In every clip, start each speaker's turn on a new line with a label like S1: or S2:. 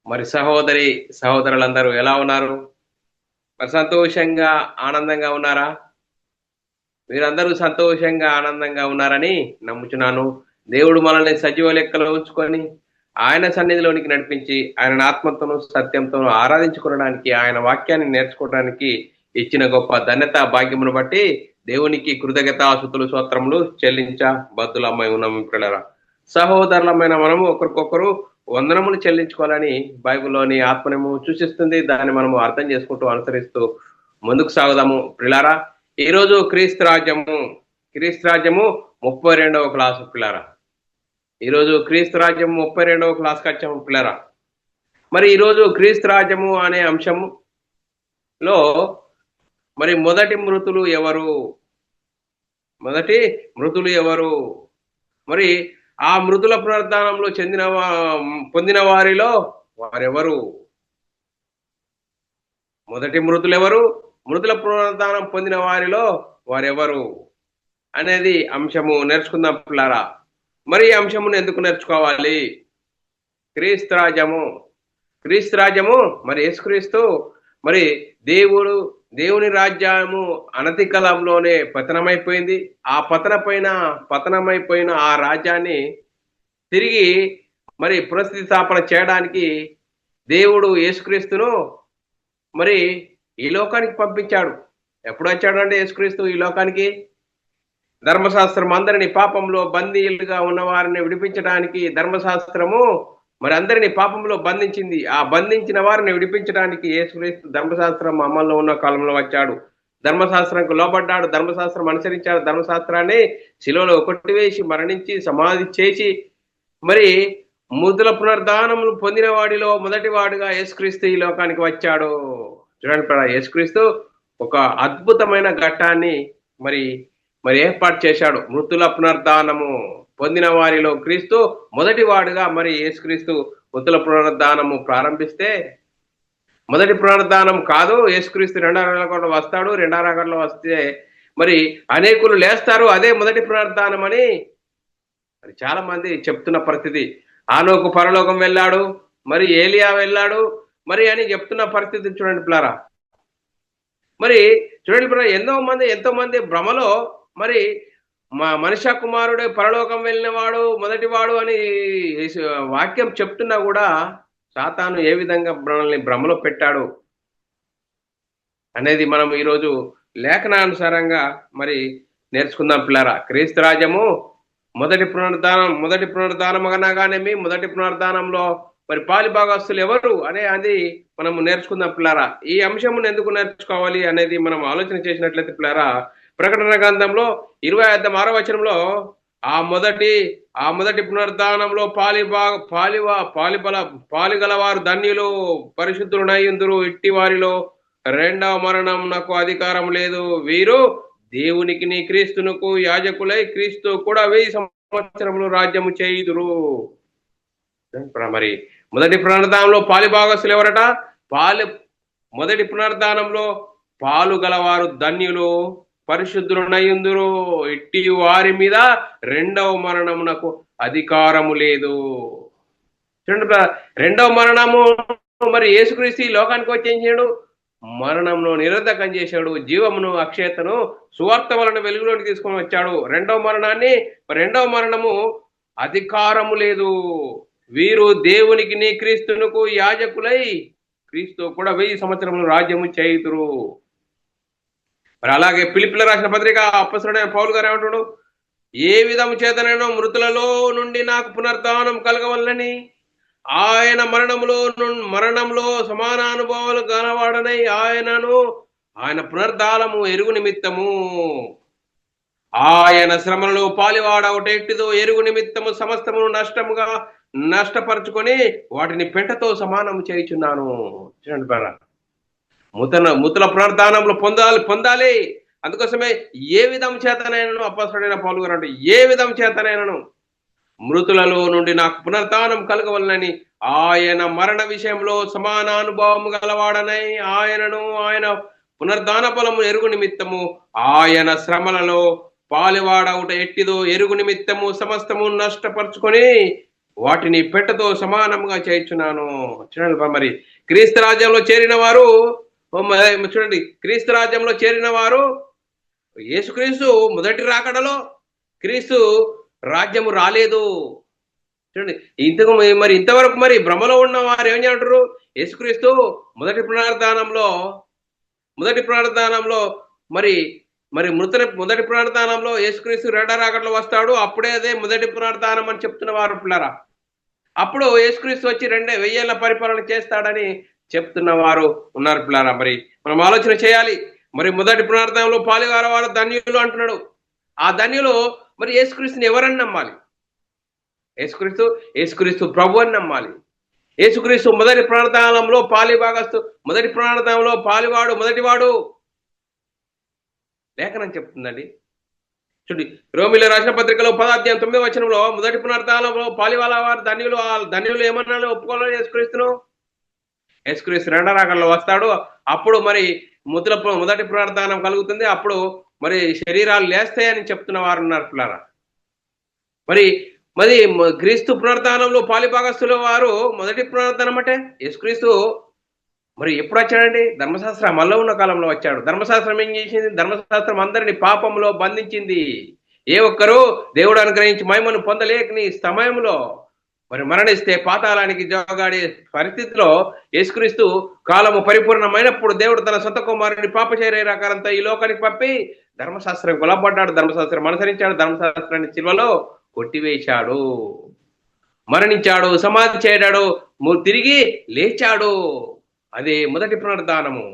S1: మరి సహోదరులందరూ ఎలా ఉన్నారు? మరి సంతోషంగా ఆనందంగా ఉన్నారా? మీరందరూ సంతోషంగా ఆనందంగా ఉన్నారని నమ్ముచున్నాను. దేవుడు మనల్ని సజీవ లెక్కలో ఉంచుకొని ఆయన సన్నిధిలోనికి నడిపించి ఆయన ఆత్మతోనూ సత్యంతోనూ ఆరాధించుకోవడానికి ఆయన వాక్యాన్ని నేర్చుకోవడానికి ఇచ్చిన గొప్ప ధన్యత భాగ్యమును బట్టి దేవునికి కృతజ్ఞతాస్తుతులు స్తోత్రములు చెల్లించ బద్దులమ్మై ఉన్నాము మిత్రులారా. సహోదరులమైన మనము ఒకరికొకరు వందనములు చెల్లించుకోవాలని బైబిల్లోని ఆత్మనేమో సూచిస్తుంది. దాన్ని మనము అర్థం చేసుకుంటూ అనుసరిస్తూ ముందుకు సాగుదాము పిల్లారా. ఈరోజు క్రీస్తు రాజ్యము 32వ క్లాసు పిల్లారా. ఈరోజు క్రీస్తు రాజ్యం 32వ క్లాస్కి వచ్చాము పిల్లరా. మరి ఈరోజు క్రీస్తు రాజ్యము అనే అంశంలో మరి మొదటి మృతులు ఎవరు? మరి ఆ మృతుల పునరుద్ధానంలో పొందిన వారిలో వారెవరు? మొదటి మృతులు ఎవరు? మృతుల పునరుద్ధానం పొందిన వారిలో వారెవరు అనేది అంశము నేర్చుకుందాం పిల్లారా. మరి ఈ అంశమును ఎందుకు నేర్చుకోవాలి? క్రీస్తు రాజ్యము మరి యేసుక్రీస్తు మరి దేవుని రాజ్యము అనతి కాలంలోనే పతనమైపోయింది. ఆ పతనమైపోయిన ఆ రాజ్యాన్ని తిరిగి మరి పునఃస్థాపన చేయడానికి దేవుడు యేసుక్రీస్తును మరి ఈ లోకానికి పంపించాడు. ఎప్పుడు వచ్చాడు అంటే యేసుక్రీస్తు ఈ లోకానికి ధర్మశాస్త్రం అందరిని పాపంలో బందీలుగా ఉన్న వారిని విడిపించడానికి ధర్మశాస్త్రము మరి అందరిని పాపంలో బంధించింది. ఆ బంధించిన వారిని విడిపించడానికి యేసుక్రీస్తు ధర్మశాస్త్రం అమల్లో ఉన్న కాలంలో వచ్చాడు. ధర్మశాస్త్రంకు లోబడ్డాడు, ధర్మశాస్త్రం అనుసరించాడు. ధర్మశాస్త్రాన్ని శిలువలో కొట్టివేసి మరణించి సమాధి చేసి మరి మృతుల పునరుద్ధానములు పొందిన వాడిలో మొదటి వాడుగా యేసుక్రీస్తు ఈ లోకానికి వచ్చాడు. చూడండి, యేసుక్రీస్తు ఒక అద్భుతమైన ఘట్టాన్ని మరి ఏర్పాటు చేశాడు. మృతుల పునరుద్ధానము పొందిన వారిలో క్రీస్తు మొదటి వాడుగా మరి యేసుక్రీస్తు మృతుల పునరుద్ధానము ప్రారంభిస్తే, మొదటి పునరుద్ధానం కాదు, యేసుక్రీస్తు రెండో రాకడలో వస్తాడు. రెండో రాకడలో వస్తే మరి అనేకులు లేస్తారు, అదే మొదటి పునరుద్ధానం అని మరి చాలా మంది చెప్తున్న పరిస్థితి. ఆనోకు పరలోకం వెళ్ళాడు, మరి ఏలియా వెళ్ళాడు మరి అని చెప్తున్న పరిస్థితి చూడండి పిల్లారా. మరి చూడండి పిల్లరా, ఎంతో మంది భ్రమలో మరి మనుష్య కుమారుడు పరలోకం వెళ్ళినవాడు మొదటివాడు అని వాక్యం చెప్తున్నా కూడా సాతాను ఏ విధంగా మనల్ని భ్రమలో పెట్టాడు అనేది మనం ఈరోజు లేఖనానుసారంగా మరి నేర్చుకుందాం పిల్లారా. క్రీస్తు రాజ్యము మొదటి పునరుద్ధానం అనగానేమి మొదటి పునరుద్ధానంలో మరి పాలిభాగస్తులు ఎవరు అది మనము నేర్చుకుందాం పిల్లారా. ఈ అంశమును ఎందుకు నేర్చుకోవాలి అనేది మనం ఆలోచన చేసినట్లయితే పిల్లారా, ప్రకటన గ్రంథంలో 26వ వచనంలో ఆ మొదటి పునరుద్ధానంలో పాలిగలవారు ధన్యులు, పరిశుద్ధులనయుందురు, ఇట్టి వారిలో రెండవ మరణం నాకు అధికారం లేదు, వీరు దేవునికి నీ క్రీస్తునకు యాజకులై క్రీస్తు కూడా 1000 సంవత్సరములు రాజ్యము చేయుదురు. మరి మొదటి పునరుద్ధానంలో పాలిభాగస్తులు ఎవరట? మొదటి పునరుద్ధానంలో పాలు గలవారు ధన్యులు, పరిశుద్ధులనయుందురు, ఇట్టి వారి మీద రెండవ మరణమునకు అధికారము లేదు. చూడండి, రెండవ మరణము మరి యేసుక్రీస్తు ఈ లోకానికి వచ్చేసాడు, మరణంలో నిరర్ధకం చేశాడు, జీవమును అక్షయతను సువార్త వలన వెలుగులోకి తీసుకొని వచ్చాడు. రెండవ మరణము అధికారము లేదు, వీరు దేవునికి నీ క్రీస్తునకు యాజకులై క్రీస్తు కూడా 1000 సంవత్సరములు రాజ్యము చేయుదురు. మరి అలాగే ఫిలిప్పీయుల రాసిన పత్రిక అపొస్తలుడైన పౌలు గారు ఏమంటాడు? ఏ విధము చేతనైనా మృతులలో నుండి నాకు పునరుద్ధానం కలగవలనని ఆయన మరణంలో సమాన అనుభవాలు గలవాడనై ఆయన పునరుద్ధానము ఎరుగు నిమిత్తము ఆయన శ్రమలలో పాలివాడవట ఎట్టిదో ఎరుగు నిమిత్తము సమస్తమును నష్టపరుచుకొని వాటిని పెంటతో సమానము చేయుచున్నాను. చూడండి బాగా, ముతుల పునరుద్ధానంలో పొందాలి. అందుకోసమే ఏ విధం చేతనైనను అపొస్తలుడైన పౌలు గారు అంటే ఏ విధం చేతనైనను మృతులలో నుండి నాకు పునరుద్ధానం కలగవలనని ఆయన మరణ విషయంలో సమాన అనుభవము గలవాడనై ఆయన పునరుద్ధాన ఫలము ఎరుగు నిమిత్తము ఆయన శ్రమలలో పాలివాడవుట ఎట్టిదో ఎరుగు నిమిత్తము సమస్తము నష్టపరుచుకొని వాటిని పెట్టతో సమానంగా చేయించున్నాను. చూడండి మరి క్రీస్తు రాజ్యంలో చేరిన వారు చూడండి, క్రీస్తు రాజ్యంలో చేరిన వారు యేసుక్రీస్తు మొదటి రాకడలో క్రీస్తు రాజ్యము రాలేదు. చూడండి, ఇంతవరకు మరి భ్రమలో ఉన్న వారు ఏం చేయంటారు? యేసుక్రీస్తు మొదటి పునరుద్ధానంలో మరి మరి మొదటి పునరుద్ధానంలో యేసుక్రీస్తు రెండో రాకడలో వస్తాడు. అప్పుడే అదే మొదటి పునరుద్ధానం అని చెప్తున్న వారు పిల్లరా. అప్పుడు యేసుక్రీస్తు వచ్చి 2000 ఏళ్ల పరిపాలన చేస్తాడని చెప్తున్న వారు ఉన్నారు పిల్లరా. మరి మనం ఆలోచన చేయాలి. మరి మొదటి పునరుద్ధానంలో పాలుగారు వారు ధన్యులు అంటున్నాడు. ఆ ధన్యులు మరి యేసుక్రీస్తుని ఎవరని నమ్మాలి? యేసుక్రీస్తు ప్రభు అని నమ్మాలి. యేసుక్రీస్తు మొదటి పునరుద్ధానంలో మొదటి పునరుద్ధానంలో పాలువాడు మొదటివాడు లేఖనం చెప్తుందండి. చూడండి, రోమిల రాసిన పత్రికలో 10వ అధ్యాయం 9వ వచనంలో మొదటి పునరుద్ధానంలో పాలివాల వారు ధన్యులు ఏమన్నా ఒప్పుకోవాలి? యేసుక్రీస్తు రెండో రాకడలో వస్తాడు. అప్పుడు మరి మొదటి పునరుద్ధానం కలుగుతుంది. అప్పుడు మరి శరీరాలు లేస్తాయని చెప్తున్న వారు ఉన్నారు పిల్లరా. మరి మరి క్రీస్తు పునరుద్ధానంలో పాలిభాగస్తుల వారు మొదటి పునరుద్ధానం అంటే యేసుక్రీస్తు మరి ఎప్పుడు వచ్చాడండి? ధర్మశాస్త్రం అమల్లో ఉన్న కాలంలో వచ్చాడు. ధర్మశాస్త్రం ఏం చేసింది? ధర్మశాస్త్రం అందరిని పాపంలో బంధించింది. ఏ ఒక్కరూ దేవుడు అనుగ్రహించి మహిమను పొందలేకని సమయంలో మరి మరణిస్తే పాతాళానికి జోగాడే పరిస్థితిలో యేసుక్రీస్తు కాలము పరిపూర్ణమైనప్పుడు దేవుడు తన సొంత కుమారుని పాప శరీరాకారంతో ఈ లోకానికి పంపి ధర్మశాస్త్రం కొలబడ్డాడు, ధర్మశాస్త్రం అనుసరించాడు, ధర్మశాస్త్రాన్ని శిలువలో కొట్టివేశాడు, మరణించాడు, సమాధి చేయడాడు, తిరిగి లేచాడు. అదే మొదటి పునరుద్ధానము.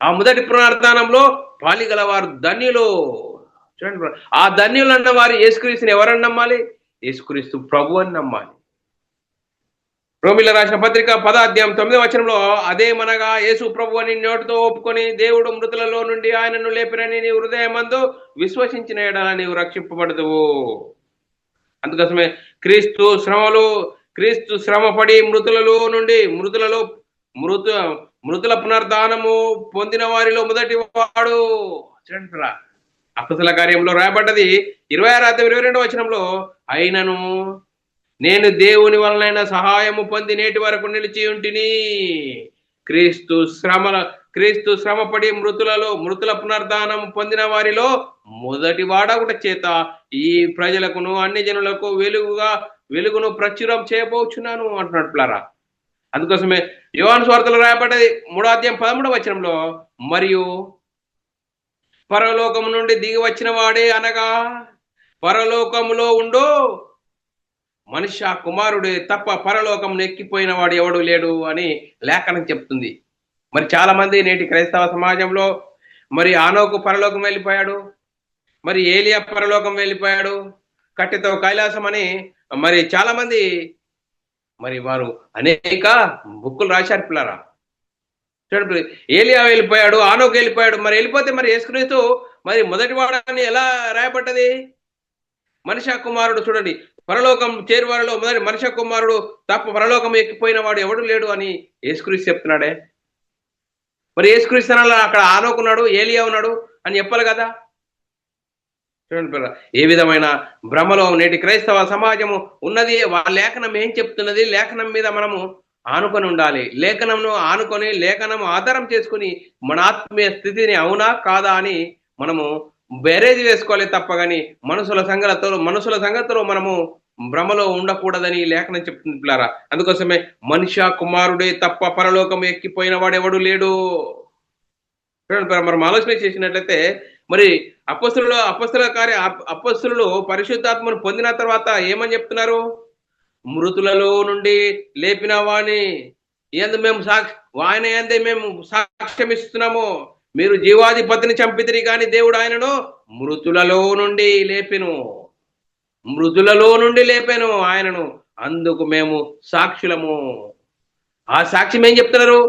S1: ఆ మొదటి పునరుద్ధానంలో పాలిగల వారు ధన్యులు. చూడండి, ఆ ధన్యులు అన్న వారు యేసుక్రీస్తుని ఎవరని నమ్మాలి? యేసుక్రీస్తు ప్రభు అని నమ్మాలి. రోమిల రాసిన పత్రిక 10వ అధ్యాయం 9వ వచనంలో అదేమనగా యేసు ప్రభు అని నోటితో ఒప్పుకొని దేవుడు మృతులలో నుండి ఆయనను లేపినని నీ హృదయమందు విశ్వసించిన ఎడల నీవు రక్షింపబడదువు. అందుకోసమే క్రీస్తు శ్రమపడి మృతుల పునరుద్ధానము పొందిన వారిలో మొదటి వాడు. చూడండి, అపొస్తలుల కార్యంలో రాయబడ్డది 26వ అధ్యాయం 22వ వచనంలో అయినను నేను దేవుని వలనైన సహాయము పొంది నేటి వరకు నిలిచి ఉంటిని. క్రీస్తు శ్రమపడి మృతుల పునరుద్ధానం పొందిన వారిలో మొదటి వాడొకటి చేత ఈ ప్రజలకును అన్ని జనులకు వెలుగును ప్రచురం చేయబోచున్నాను అంటున్నట్లారా. అందుకోసమే యోహాను సువార్తలో రాయబడ్డది 3వ అధ్యాయం 13వ వచనంలో మరియు పరలోకము నుండి దిగి వచ్చిన వాడే అనగా పరలోకములో ఉండు మనుష్య కుమారుడే తప్ప పరలోకమును ఎక్కిపోయిన వాడు ఎవడు లేడు అని లేఖనం చెప్తుంది. మరి చాలా మంది నేటి క్రైస్తవ సమాజంలో మరి ఆనోకు పరలోకం వెళ్ళిపోయాడు, మరి ఏలియా పరలోకం వెళ్ళిపోయాడు, కట్టెతో కైలాసం అని మరి చాలా మంది మరి వారు అనేక బుక్కులు రాశారు పిల్లరా. చూడండి, ఏలియా వెళ్ళిపోయాడు, ఆనోకు వెళ్ళిపోయాడు. మరి వెళ్ళిపోతే మరి యేసుక్రీస్తు మరి మొదటి వాడని ఎలా రాయబడ్డది? మనుష్య కుమారుడు చూడండి, పరలోకం చేరువారిలో మొదటి మనుష్య కుమారుడు తప్ప పరలోకం ఎక్కిపోయిన వాడు ఎవడు లేడు అని యేసుక్రీస్తు చెప్తున్నాడే. మరి యేసుక్రీస్తు అక్కడ ఆనోకున్నాడు, ఏలియా ఉన్నాడు అని చెప్పాలి కదా. చూడండి, ఏ విధమైన భ్రమలో నేటి క్రైస్తవ సమాజము ఉన్నది. లేఖనం ఏం చెప్తున్నది? లేఖనం మీద మనము ఆనుకొని ఉండాలి. లేఖనంను ఆనుకొని లేఖనం ఆధారం చేసుకుని మన ఆత్మీయ స్థితిని అవునా కాదా అని మనము బేరేజ్ వేసుకోవాలి తప్ప కానీ మనుషుల సంగతిలో మనము భ్రమలో ఉండకూడదని లేఖనం చెప్తుంది పిల్లారా. అందుకోసమే మనుష్య కుమారుడే తప్ప పరలోకం ఎక్కిపోయిన వాడు ఎవడు లేడు. మనం ఆలోచన చేసినట్లయితే మరి అపొస్తలులు పరిశుద్ధాత్మను పొందిన తర్వాత ఏమని చెప్తున్నారు? మృతులలో నుండి లేపిన వాణి ఆయన ఏందే మేము సాక్ష్యం ఇస్తున్నాము. మీరు జీవాధిపతిని చంపితిరి కానీ దేవుడు ఆయనను మృతులలో నుండి లేపాను ఆయనను, అందుకు మేము సాక్షులము. ఆ సాక్ష్యం ఏం చెప్తున్నారు?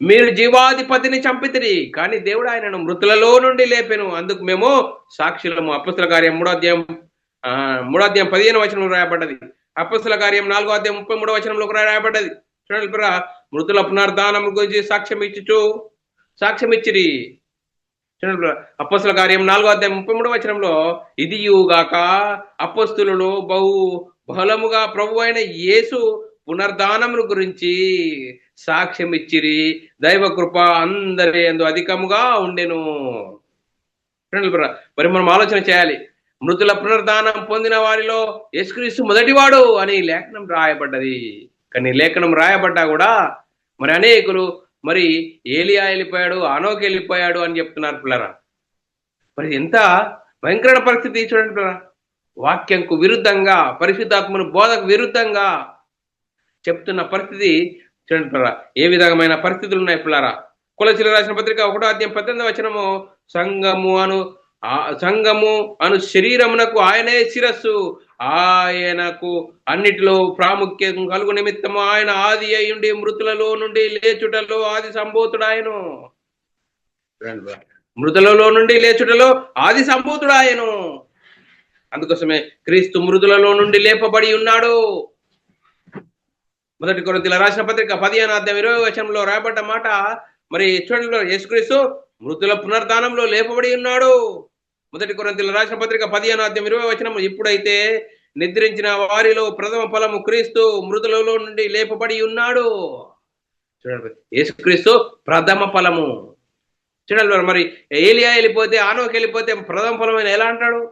S1: మీరు జీవాధిపతిని చంపితిరి కానీ దేవుడు ఆయనను మృతులలో నుండి లేపాను, అందుకు మేము సాక్షులము. అపొస్తలుల కార్యం 3వ అధ్యాయం 15వ వచనంలో రాయబడ్డది. అపొస్తలుల కార్యం 4వ అధ్యాయం 33వ వచనంలో రాయబడ్డది. చూడండి, మృతుల పునరుద్ధానం గురించి సాక్ష్యం ఇచ్చిరి. చూడండి, అపొస్తలుల కార్యం 4వ అధ్యాయం 33వ వచనంలో ఇది యుగాక అపొస్తలులు బహుళముగా ప్రభు అయిన యేసు పునర్ధానమును గురించి సాక్ష్యం ఇచ్చిరి. దైవ కృప అందరి యందు అధికముగా ఉండెను. మరి మనం ఆలోచన చేయాలి. మృతుల పునర్ధానం పొందిన వారిలో యేసుక్రీస్తు మొదటివాడు అని లేఖనం రాయబడ్డది. కానీ లేఖనం రాయబడ్డా కూడా మరి అనేకులు మరి ఏలియా వెళ్ళిపోయాడు, ఆనోకి వెళ్ళిపోయాడు అని చెప్తున్నారు పిల్లరా. మరి ఎంత భయంకర పరిస్థితి చూడండి పిల్లరా. వాక్యంకు విరుద్ధంగా, పరిశుద్ధాత్మను బోధకు విరుద్ధంగా చెప్తున్న పరిస్థితి చూడండి పిల్లరా. ఏ విధమైన పరిస్థితులు ఉన్నాయి పిల్లరా. కొలసీలకు రాసిన పత్రిక 1:18 సంఘము అను శరీరమునకు ఆయనే శిరస్సు, ఆయనకు అన్నిటిలో ప్రాముఖ్యం కలుగు నిమిత్తము ఆయన ఆది అయ్యుండి మృతులలో నుండి లేచుటలో ఆది సంభూతుడాయను. మృతులలో నుండి లేచుటలో ఆది సంభూతుడాయను. అందుకోసమే క్రీస్తు మృతులలో నుండి లేపబడి ఉన్నాడు. 1 కొరింథీయులకు రాసిన పత్రిక 15:20 రాయబడ్డ మాట మరి చూడండి, యేసుక్రీస్తు మృతుల పునర్ధానంలో లేపబడి ఉన్నాడు. 1 కొరింథీయులకు రాసిన పత్రిక 15:20 ఇప్పుడైతే నిద్రించిన వారిలో ప్రథమ ఫలము క్రీస్తు మృతులలో నుండి లేపబడి ఉన్నాడు. చూడండి, యేసుక్రీస్తు ప్రథమ ఫలము. చూడండి, మరి ఏలియా వెళ్ళిపోతే, ఆనోకి వెళ్ళిపోతే ప్రథమ ఫలమైన ఎలా అంటాడు?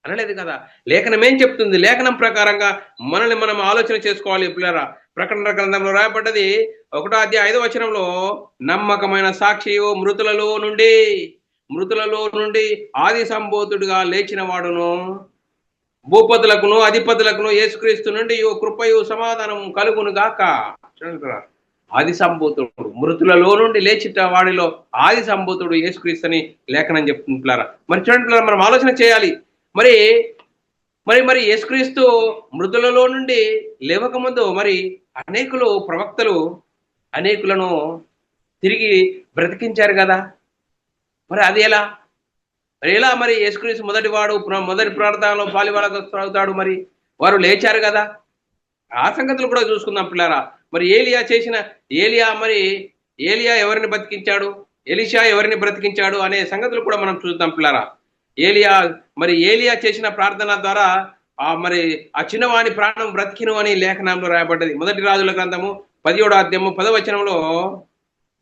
S1: అనలేదు కదా. లేఖనం ఏం చెప్తుంది? లేఖనం ప్రకారంగా మనల్ని మనం ఆలోచన చేసుకోవాలి పిల్లరా. ప్రకటన గ్రంథంలో రాయబడ్డది 1:5 నమ్మకమైన సాక్షియు మృతులలో నుండి ఆది సంభూతుడిగా లేచిన వాడును, భూపతులకును అధిపతులకును యేసుక్రీస్తు నుండి కృపయు సమాధానం కలుగును గాక. చూడండి, ఆది సంభూతుడు, మృతులలో నుండి లేచిట వాడిలో ఆది సంభూతుడు యేసుక్రీస్తు అని లేఖనం చెప్తుంది పిల్లరా. మరి చూడండి పిల్లరా, మనం ఆలోచన చేయాలి. మరి మరి మరి యేసుక్రీస్తు మృతులలో నుండి లేవకముందు మరి అనేకులు ప్రవక్తలు అనేకులను తిరిగి బ్రతికించారు కదా. మరి అది ఎలా? మరి యేసుక్రీస్తు మొదటి ప్రార్థనలో పాలివాళ్ళకు అవుతాడు. మరి వారు లేచారు కదా. ఆ సంగతులు కూడా చూసుకుందాం పిల్లారా. మరి ఏలియా ఎవరిని బ్రతికించాడు, ఎలీషా ఎవరిని బ్రతికించాడు అనే సంగతులు కూడా మనం చూద్దాం పిల్లారా. ఏలియా చేసిన ప్రార్థన ద్వారా మరి ఆ చిన్నవాని ప్రాణం బ్రతికిను అని లేఖనంలో రాయబడ్డది. 1 రాజుల గ్రంథము 17:10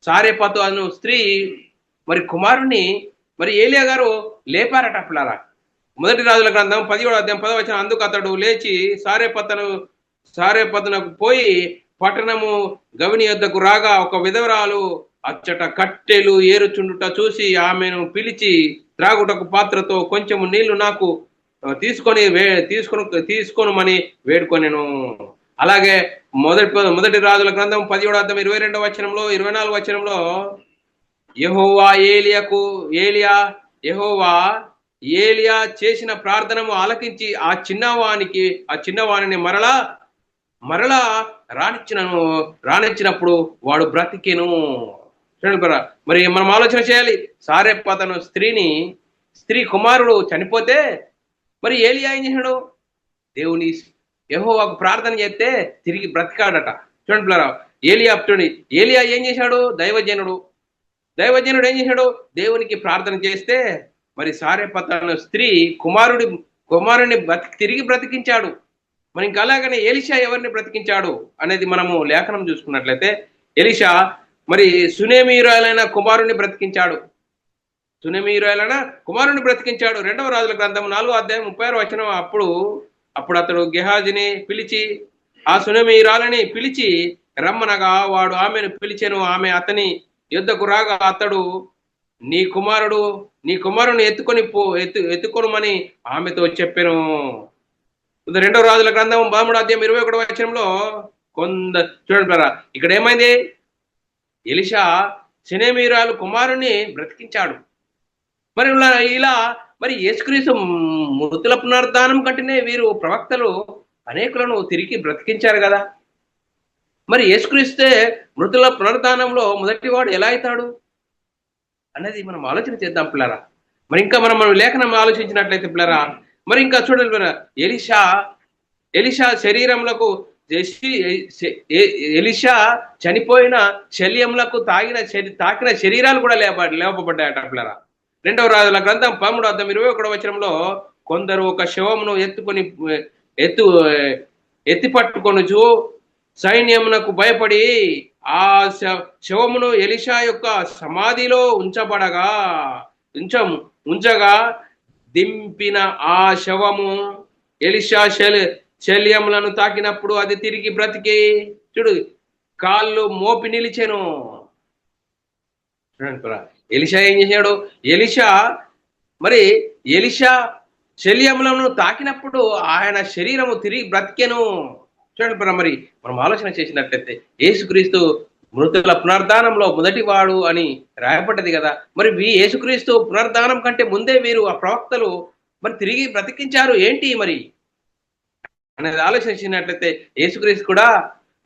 S1: సారెపతు అను స్త్రీ మరి కుమారుణ్ణి మరి ఏలియా గారు లేపారట పిల్లారా. 1 రాజుల గ్రంథం 17:10 అందుకు అతడు లేచి సారెపతునకు పోయి పట్టణము గవిని యొద్దకు రాగా ఒక విధవరాలు అచ్చట కట్టెలు ఏరుచుండుట చూసి ఆమెను పిలిచి త్రాగుటకు పాత్రతో కొంచెము నీళ్లు నాకు తీసుకొనుమని వేడుకొనెను. అలాగే 1 రాజుల గ్రంథం 17:22 యెహోవా ఏలియా చేసిన ప్రార్థనము ఆలకించి ఆ చిన్నవాణిని మరలా రానిచ్చినప్పుడు వాడు బ్రతికెను. చూడండి, మరి మనం ఆలోచన చేయాలి. సారెపతను స్త్రీ కుమారుడు చనిపోతే మరి ఏలియా ఏం చేశాడు? దేవుని యెహోవాకు ప్రార్థన చేస్తే తిరిగి బ్రతికాడట. చూడండి పిల్లరా, ఏలియా ఏం చేశాడు? దైవజనుడు ఏం చేశాడు? దేవునికి ప్రార్థన చేస్తే మరి సారెపతను స్త్రీ కుమారుని తిరిగి బ్రతికించాడు. మరి ఇంకా అలాగనే ఎలీషా ఎవరిని బ్రతికించాడు అనేది మనము లేఖనం చూసుకున్నట్లయితే, ఎలీషా మరి సునేమీయురాలైన కుమారుని బ్రతికించాడు. 2 రాజుల గ్రంథం 4:36 అప్పుడు అతడు గెహాజీని పిలిచి ఆ సునేమీయురాలని పిలిచి రమ్మనగా వాడు ఆమెను పిలిచెను. ఆమె అతని యుద్ధకు రాగా అతడు నీ కుమారుని ఎత్తుకొనుమని ఆమెతో చెప్పెను. 2 రాజుల గ్రంథం 13:21 చూడండి, ఇక్కడ ఏమైంది? ఎలీషా షూనేమీయురాలు కుమారుని బ్రతికించాడు. మరి యేసుక్రీస్తు మృతుల పునరుద్ధానం కంటేనే వీరు ప్రవక్తలు అనేకులను తిరిగి బ్రతికించారు కదా. మరి యేసుక్రీస్తే మృతుల పునరుద్ధానంలో మొదటివాడు ఎలా అవుతాడు అనేది మనం ఆలోచన చేద్దాం పిల్లరా. మరి ఇంకా మనం లేఖనం ఆలోచించినట్లయితే పిల్లరా, మరి ఇంకా చూడండి పిల్లరా, ఎలీషా శరీరములకు ఎలీషా చనిపోయిన శల్యములకు తాకిన శరీరాలు కూడా లేపబడ్డాయట పిల్లరా. 2 రాజుల గ్రంథం 13:21 కొందరు ఒక శవమును ఎత్తు ఎత్తి పట్టుకొనుచు సైన్యమునకు భయపడి ఆ శవమును ఎలీషా యొక్క సమాధిలో ఉంచగా దింపిన ఆ శవము ఎలీషా శల్యములను తాకినప్పుడు అది తిరిగి బ్రతికి చూడు కాళ్ళు మోపి నిలిచెను. ఎలీషా ఏం చేశాడు? ఎలీషా శల్యములను తాకినప్పుడు ఆయన శరీరము తిరిగి బ్రతికెను. చూడండి మరి మనం ఆలోచన చేసినట్లయితే యేసుక్రీస్తు మృతుల పునర్ధానంలో మొదటివాడు అని రాయపడ్డది కదా. మరి యేసుక్రీస్తు పునర్ధానం కంటే ముందే వీరు ఆ ప్రవక్తలు మరి తిరిగి బ్రతికించారు ఏంటి మరి అనేది ఆలోచన చేసినట్లయితే యేసుక్రీస్తు కూడా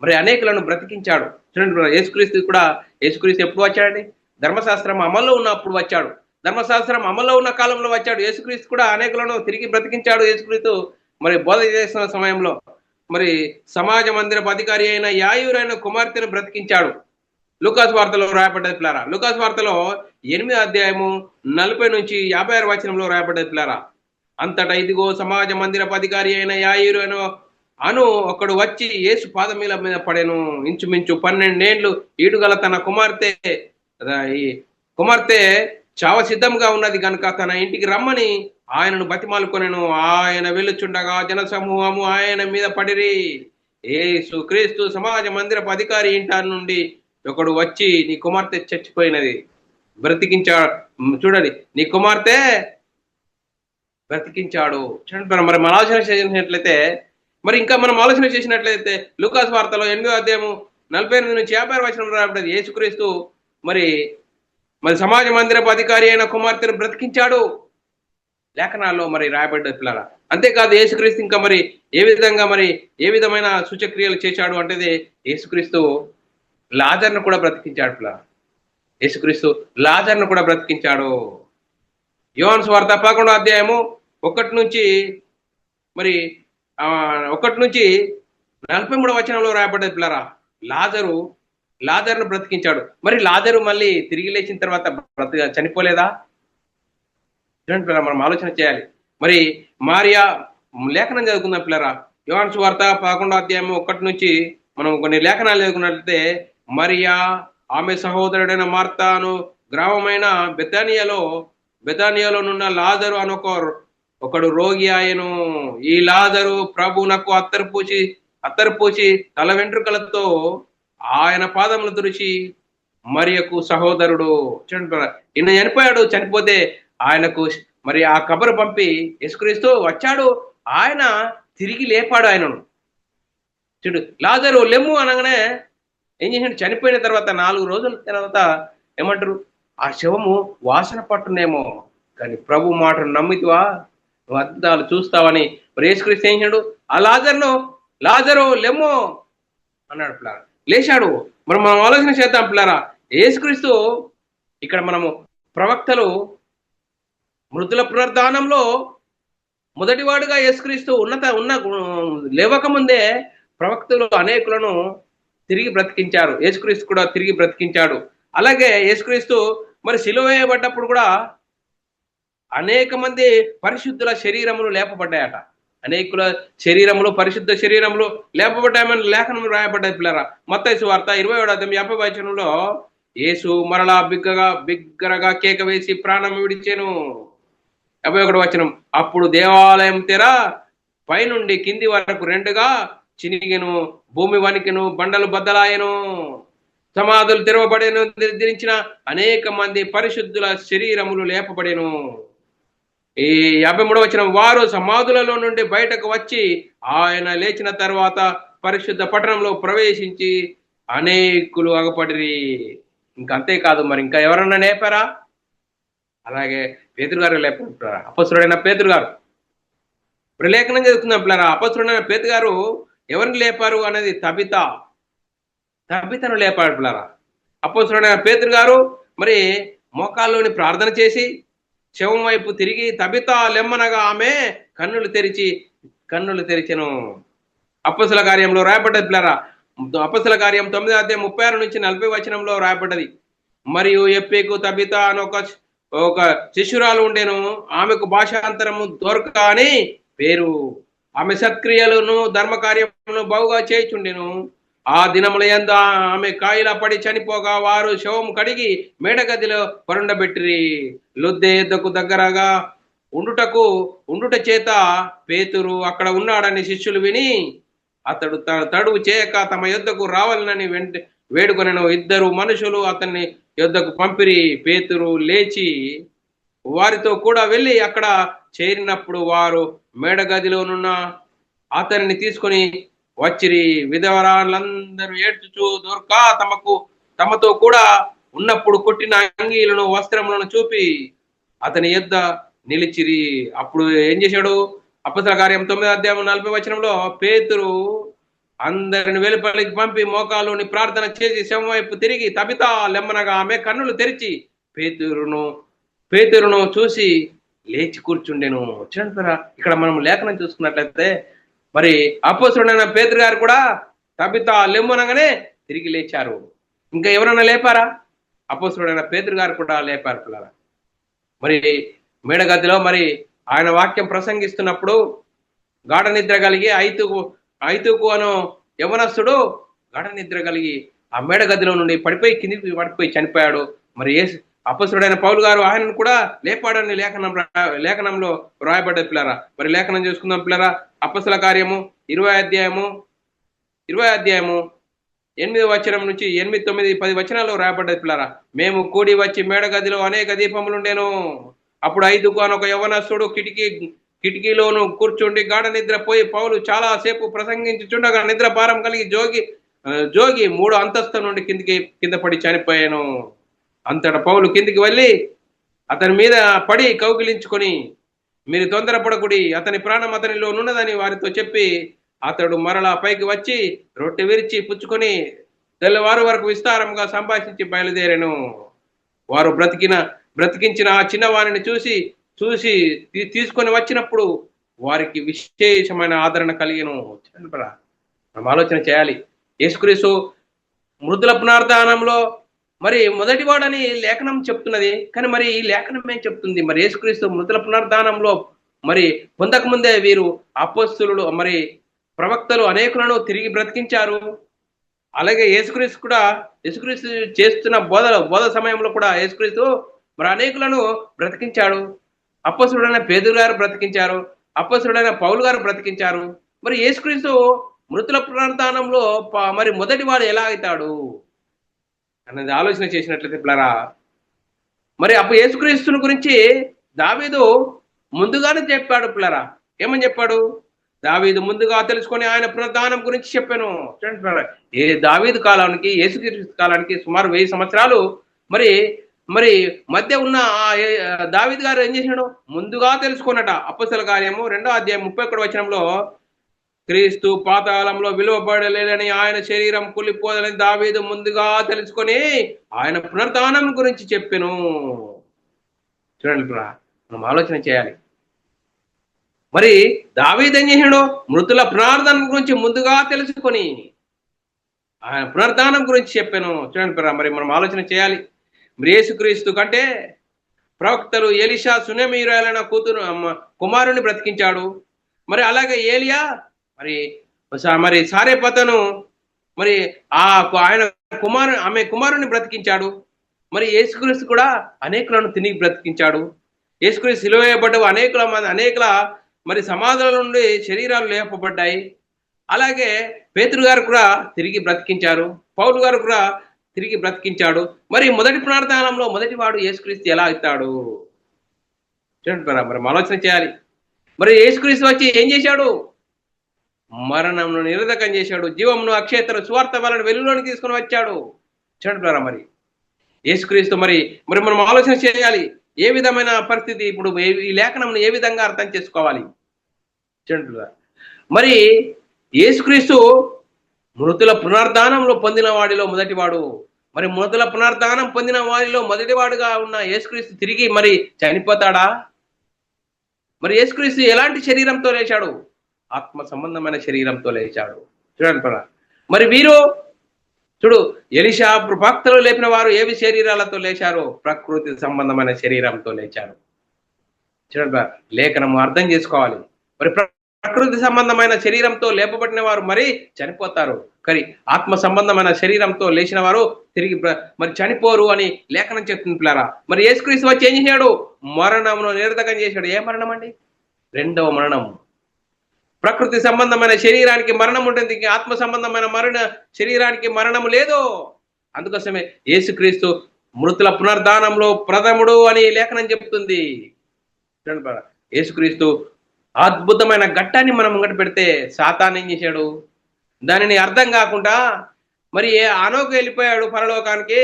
S1: మరి అనేకులను బ్రతికించాడు. చూడండి యేసుక్రీస్తు ఎప్పుడు వచ్చాడండి? ధర్మశాస్త్రం అమల్లో ఉన్నప్పుడు వచ్చాడు. ధర్మశాస్త్రం అమల్లో ఉన్న కాలంలో వచ్చాడు. యేసుక్రీస్తు కూడా అనేకులను తిరిగి బ్రతికించాడు. యేసుక్రీస్తు మరి బోధ చేసిన సమయంలో మరి సమాజ మందిరపు అధికారి అయిన యాయూరైన కుమార్తెను బ్రతికించాడు. లూకాసు వార్తలో రాయబడ్డది పిల్లారా. లూకాసు వార్తలో 8వ అధ్యాయము 40 నుంచి 56 వచనంలో రాయబడ్డది పిల్లారా. అంతటా ఇదిగో సమాజ మందిరపు అధికారి అయిన యాయూరైన ఒకడు వచ్చి యేసు పాదముల మీద పడెను. ఇంచుమించు 12 ఏండ్లు ఈడుగల తన కుమార్తె చావ సిద్ధంగా ఉన్నది కనుక తన ఇంటికి రమ్మని ఆయనను బతిమాలుకొనెను. ఆయన వెళ్ళుచుండగా జనసమూహము ఆయన మీద పడిరి. యేసు క్రీస్తు సమాజ మందిరపు అధికారి ఇంట నుండి ఒకడు వచ్చి నీ కుమార్తె చచ్చిపోయినది బ్రతికించాడు. చూడండి, నీ కుమార్తె బ్రతికించాడు. చూడండి మరి మన ఆలోచన చేసినట్లయితే మనం ఆలోచన చేసినట్లయితే లూకాసు వార్తలో 8వ అధ్యాయము 48 నుంచి 56 వచనంలో రాబడ్డది. యేసుక్రీస్తు మరి సమాజ మందిరపు అధికారి అయిన కుమార్తెను బ్రతికించాడు లేఖనాల్లో మరి రాయబడ్డది పిల్లరా. అంతేకాదు యేసుక్రీస్తు ఇంకా ఏ విధమైన సూచక్రియలు చేశాడు అంటే యేసుక్రీస్తు లాజర్ను కూడా బ్రతికించాడు పిల్లరా. యేసుక్రీస్తు లాజర్ను కూడా బ్రతికించాడు. యోహాను సువార్త 11వ అధ్యాయము 1 నుంచి 43వ వచనంలో రాయబడ్డది పిల్లరా. లాజరును బ్రతికించాడు. మరి లాజరు మళ్ళీ తిరిగి లేచిన తర్వాత చనిపోలేదా? చూడండి పిల్లరా, మనం ఆలోచన చేయాలి. మరి మరియా లేఖనం చదువుకుందాం పిల్లరా. యోహాను సువార్త 11వ అధ్యాయము 1 నుంచి మనం కొన్ని లేఖనాలు చదువుకున్నట్లయితే మరియా ఆమె సహోదరుడైన మార్తాను గ్రామమైన బెతానియాలో నున్న లాజరు ఒకడు రోగి ఆయను. ఈ లాజరు ప్రభువునకు అత్తరు పూచి తల వెంట్రుకలతో ఆయన పాదములు తుడిచి మరియకు సహోదరుడు. చూడండి, ఈయన చనిపోతే ఆయనకు మరి ఆ కబరు పంపి యేసుక్రీస్తు వచ్చాడు, ఆయన తిరిగి లేపాడు ఆయనను. చూడు, లాజరు లెమ్ము అనగానే ఏం చేసాడు? చనిపోయిన తర్వాత 4 రోజుల తర్వాత ఏమంటారు? ఆ శవము వాసన పట్టునేమో, కానీ ప్రభు మాటను నమ్మితివా, నువ్వు అద్భుతాలు చూస్తావని మరి యేసుక్రీస్తు ఏం చేశాడు? ఆ లాజరు లెమ్ము అన్నాడు పిల్లారా, లేచాడు. మనం ఆలోచన చేద్దాం పిల్లారా. యేసుక్రీస్తు ఇక్కడ మనము ప్రవక్తలు మృతుల పునర్ధానంలో మొదటివాడుగా యేసుక్రీస్తు లేవకముందే ప్రవక్తలు అనేకులను తిరిగి బ్రతికించారు. యేసుక్రీస్తు కూడా తిరిగి బ్రతికించాడు. అలాగే యేసుక్రీస్తు మరి సిలువ వేయబడ్డప్పుడు కూడా అనేక మంది పరిశుద్ధుల శరీరములు లేపబడ్డాయట. అనేకుల శరీరములు, పరిశుద్ధ శరీరములు లేపబడ్డాయని లేఖనం రాయబడ్డాయి పిల్లరా. మత్తయి సువార్త 27వ అధ్యాయం 50వ వచనంలో యేసు మరలా బిగ్గరగా కేక వేసి ప్రాణం విడిచెను. 51వ వచనం, అప్పుడు దేవాలయం తెర పైనుండి కింది వరకు 2గా చినిగెను, భూమి వణికెను, బండలు బద్దలాయెను, సమాధులు తెరవబడెను, నిర్ధరించిన అనేక మంది పరిశుద్ధుల శరీరములు లేపబడెను. ఈ 53వ వచనం, వారు సమాధులలో నుండి బయటకు వచ్చి ఆయన లేచిన తర్వాత పరిశుద్ధ పట్టణంలో ప్రవేశించి అనేకులు అగపడిరి. ఇంకా అంతేకాదు, మరి ఇంకా ఎవరన్నా లేపారా? అలాగే పేతురు గారు లేపారా? అపొస్తలుడైన పేతురు గారు. ఇప్పుడు లేఖనం చదువుకుందాం పిల్లరా. అపొస్తలుడైన పేతురు గారు ఎవరిని లేపారు అనేది తబితను లేపాడు పిల్లరా. అపొస్తలుడైన పేతురు గారు మరి మోకాల్లోని ప్రార్థన చేసి శవం వైపు తిరిగి తబితా లెమ్మనగా ఆమె కన్నులు తెరిచెను. అపొస్తల కార్యంలో రాయబడ్డది పిల్లరా. అపొస్తల కార్యం 9వ అధ్యాయం 36 నుంచి 40 వచనంలో రాయబడ్డది. మరియు ఎప్పేకు తబితా అని ఒక శిష్యురాలు ఉండేను, ఆమెకు భాషాంతరము దొరక అని పేరు. ఆమె సత్క్రియలను ధర్మ కార్యములను బాగుగా చేయుచుండెను. ఆ దినముల యందు ఆమె కాయిల పడి చనిపోగా వారు శవం కడిగి మేడగదిలో పరుండబెట్టిరి. లొద్దె యొద్దకు దగ్గరగా ఉండుట చేత పేతురు అక్కడ ఉన్నాడని శిష్యులు విని అతడు తడువు చేయక తమ యొద్దకు రావాలని వేడుకొనెను. ఇద్దరు మనుషులు అతన్ని యొద్దకు పంపిరి. పేతురు లేచి వారితో కూడా వెళ్ళి అక్కడ చేరినప్పుడు వారు మేడగదిలోనున్న అతనిని తీసుకొని వచ్చిరి. విధవరాళ్ళందరూ ఏడ్చుచూ దొరక తమతో కూడా ఉన్నప్పుడు కొట్టిన అంగీలను వస్త్రములను చూపి అతని యొద్ద నిలిచిరి. అప్పుడు ఏం చేశాడు? అపొస్తలుల కార్యం 9:40 పేతురు అందరిని వెలుపలికి పంపి మోకాలుని ప్రార్థన చేసి శవం వైపు తిరిగి తబితా లెమ్మనగా ఆమె కన్నులు తెరిచి పేతురును చూసి లేచి కూర్చుండెను. చూడండి, ఇక్కడ మనం లేఖనం చూసుకున్నట్లయితే మరి అపొస్తలుడైన పేతురు గారు కూడా తబితా లెమ్మనగానే తిరిగి లేచారు. ఇంకా ఎవరైనా లేపారా? అపొస్తలుడైన పేతురు గారు కూడా లేపారు పిల్లరా. మరి మేడగదిలో మరి ఆయన వాక్యం ప్రసంగిస్తున్నప్పుడు గాఢ నిద్ర కలిగి ఐతుకు అను యవనస్తుడు గాఢ నిద్ర కలిగి ఆ మేడగదిలో నుండి కిందికి పడిపోయి చనిపోయాడు. మరి అపొస్తలుడైన పౌలు గారు ఆయనను కూడా లేపాడని లేఖనంలో రాయబడ్డ పిల్లరా. మరి లేఖనం చూసుకుందాం పిల్లరా. అపొస్తలుల కార్యము 20వ అధ్యాయము 8 నుంచి 8, 9, 10 వచనాల్లో రాయబడ్డది పిల్లరా. మేము కూడి వచ్చి మేడగదిలో అనేక దీపములుండేను. అప్పుడు ఐదుకు అని ఒక యవనస్తుడు కిటికీలోను కూర్చుండి గాఢ నిద్రపోయి పౌలు చాలా సేపు ప్రసంగించుచుండగా నిద్ర భారం కలిగి జోగి 3వ అంతస్తు నుండి కింద పడి చనిపోయాను. అంతటా పౌలు కిందికి వెళ్ళి అతని మీద పడి కౌగిలించుకొని, మీరు తొందరపడకుడి, అతని ప్రాణం అతనిలో ఉన్నదని వారితో చెప్పి అతడు మరలా పైకి వచ్చి రొట్టె విరిచి పుచ్చుకొని తెల్లవారు వరకు విస్తారంగా సంభాషించి బయలుదేరాను. వారు బ్రతికించిన ఆ చిన్నవారిని చూసి తీసుకొని వచ్చినప్పుడు వారికి విశేషమైన ఆదరణ కలిగను. మనం ఆలోచన చేయాలి. యేసుక్రీస్తు మృతుల పునరుద్ధానంలో మరి మొదటివాడని లేఖనం చెప్తున్నది. కానీ మరి ఈ లేఖనం ఏం చెప్తుంది? మరి యేసుక్రీస్తు మృతుల పునరుద్ధానంలో మరి పొందకముందే వీరు అపొస్తలులు మరి ప్రవక్తలు అనేకులను తిరిగి బ్రతికించారు. అలాగే యేసుక్రీస్తు చేస్తున్న బోధ సమయంలో కూడా యేసుక్రీస్తు మరి అనేకులను బ్రతికించాడు. అపొస్తలుడైన పేతురు గారు బ్రతికించారు. అపొస్తలుడైన పౌలు గారు బ్రతికించారు. మరి యేసుక్రీస్తు మృతుల పునరుద్ధానంలో మరి మొదటివాడు ఎలా అవుతాడు అన్నది ఆలోచన చేసినట్లయితే పిల్లరా, మరి అప్పుడు యేసుక్రీస్తుని గురించి దావీదు ముందుగానే చెప్పాడు పిల్లరా. ఏమని చెప్పాడు? దావీదు ముందుగా తెలుసుకొని ఆయన పునరుద్ధానం గురించి చెప్పాను. ఏ దావీదు కాలానికి యేసుక్రీస్తు కాలానికి సుమారు 1000 సంవత్సరాలు మరి మధ్య ఉన్న దావీదు గారు ఏం చేశాడు? ముందుగా తెలుసుకున్నట. అపొస్తలుల కార్యము 2వ అధ్యాయం 31 వచనంలో క్రీస్తు పాతాళంలో విలువబడలేదని ఆయన శరీరం కూలిపోదని దావీదు ముందుగా తెలుసుకొని ఆయన పునరుద్ధానం గురించి చెప్పాను. చూడండి, మనం ఆలోచన చేయాలి. మరి దావీదు ఏం చేశాడు? మృతుల పునరుద్ధానం గురించి ముందుగా తెలుసుకొని ఆయన పునరుద్ధానం గురించి చెప్పాను. చూడండి, మరి మనం ఆలోచన చేయాలి. మరి యేసుక్రీస్తు కంటే ప్రవక్తలు ఎలీషా సునెమీయురాలైన కుమారుని బ్రతికించాడు. మరి అలాగే ఏలియా మరి సారెపతను మరి ఆమె కుమారుని బ్రతికించాడు. మరి యేసుక్రీస్తు కూడా అనేకులను తిరిగి బ్రతికించాడు. యేసుక్రీస్తు సిలువ వేయబడ్డ అనేకుల మరి సమాధుల నుండి శరీరాలు లేపబడ్డాయి. అలాగే పేతురు గారు కూడా తిరిగి బ్రతికించారు. పౌలు గారు కూడా తిరిగి బ్రతికించాడు. మరి మొదటి పునరుద్ధానంలో మొదటివాడు యేసుక్రీస్తు ఎలా అవుతాడు? చూడండి, మరి ఆలోచన చేయాలి. మరి యేసుక్రీస్తు వచ్చి ఏం చేశాడు? మరణంను నిరర్ధకం చేశాడు. జీవమును అక్షేతర సువార్త వలన వెలుగులోని తీసుకొని వచ్చాడు. చూడండి, మరి యేసుక్రీస్తు మరి మనం ఆలోచన చేయాలి. ఏ విధమైన పరిస్థితి ఇప్పుడు ఈ లేఖనంను ఏ విధంగా అర్థం చేసుకోవాలి? చూడండి, మరి యేసుక్రీస్తు మృతుల పునరుద్ధానంలో పొందిన వాడిలో మొదటివాడు. మరి మృతుల పునరుద్ధానం పొందిన వాడిలో మొదటివాడుగా ఉన్న యేసుక్రీస్తు తిరిగి మరి చనిపోతాడా? మరి యేసుక్రీస్తు ఎలాంటి శరీరంతో లేచాడు? ఆత్మ సంబంధమైన శరీరంతో లేచాడు. చూడండి, మరి వీరు ఎలీషా భక్తులు లేపిన వారు ఏవి శరీరాలతో లేచారు? ప్రకృతి సంబంధమైన శరీరంతో లేచారు. చూడండి, లేఖనము అర్థం చేసుకోవాలి. మరి ప్రకృతి సంబంధమైన శరీరంతో లేపబడిన వారు మరి చనిపోతారు, కానీ ఆత్మ సంబంధమైన శరీరంతో లేచిన వారు తిరిగి మరి చనిపోరు అని లేఖనం చెప్తుంది పిల్లరా. మరి యేసుక్రీస్తు వచ్చి ఏం చేశాడు? మరణమును నిరర్ధకం చేశాడు. ఏ మరణం అండి? రెండవ మరణం. ప్రకృతి సంబంధమైన శరీరానికి మరణం ఉంటుంది, ఆత్మ సంబంధమైన శరీరానికి మరణం లేదు. అందుకోసమే యేసుక్రీస్తు మృతుల పునర్ధానంలో ప్రథముడు అని లేఖనం చెప్తుంది. యేసుక్రీస్తు అద్భుతమైన ఘట్టాన్ని మనం ముంగట పెడితే సాతాను ఏం చేశాడు? దానిని అర్థం కాకుండా మరి ఆనోకు వెళ్ళిపోయాడు పరలోకానికి.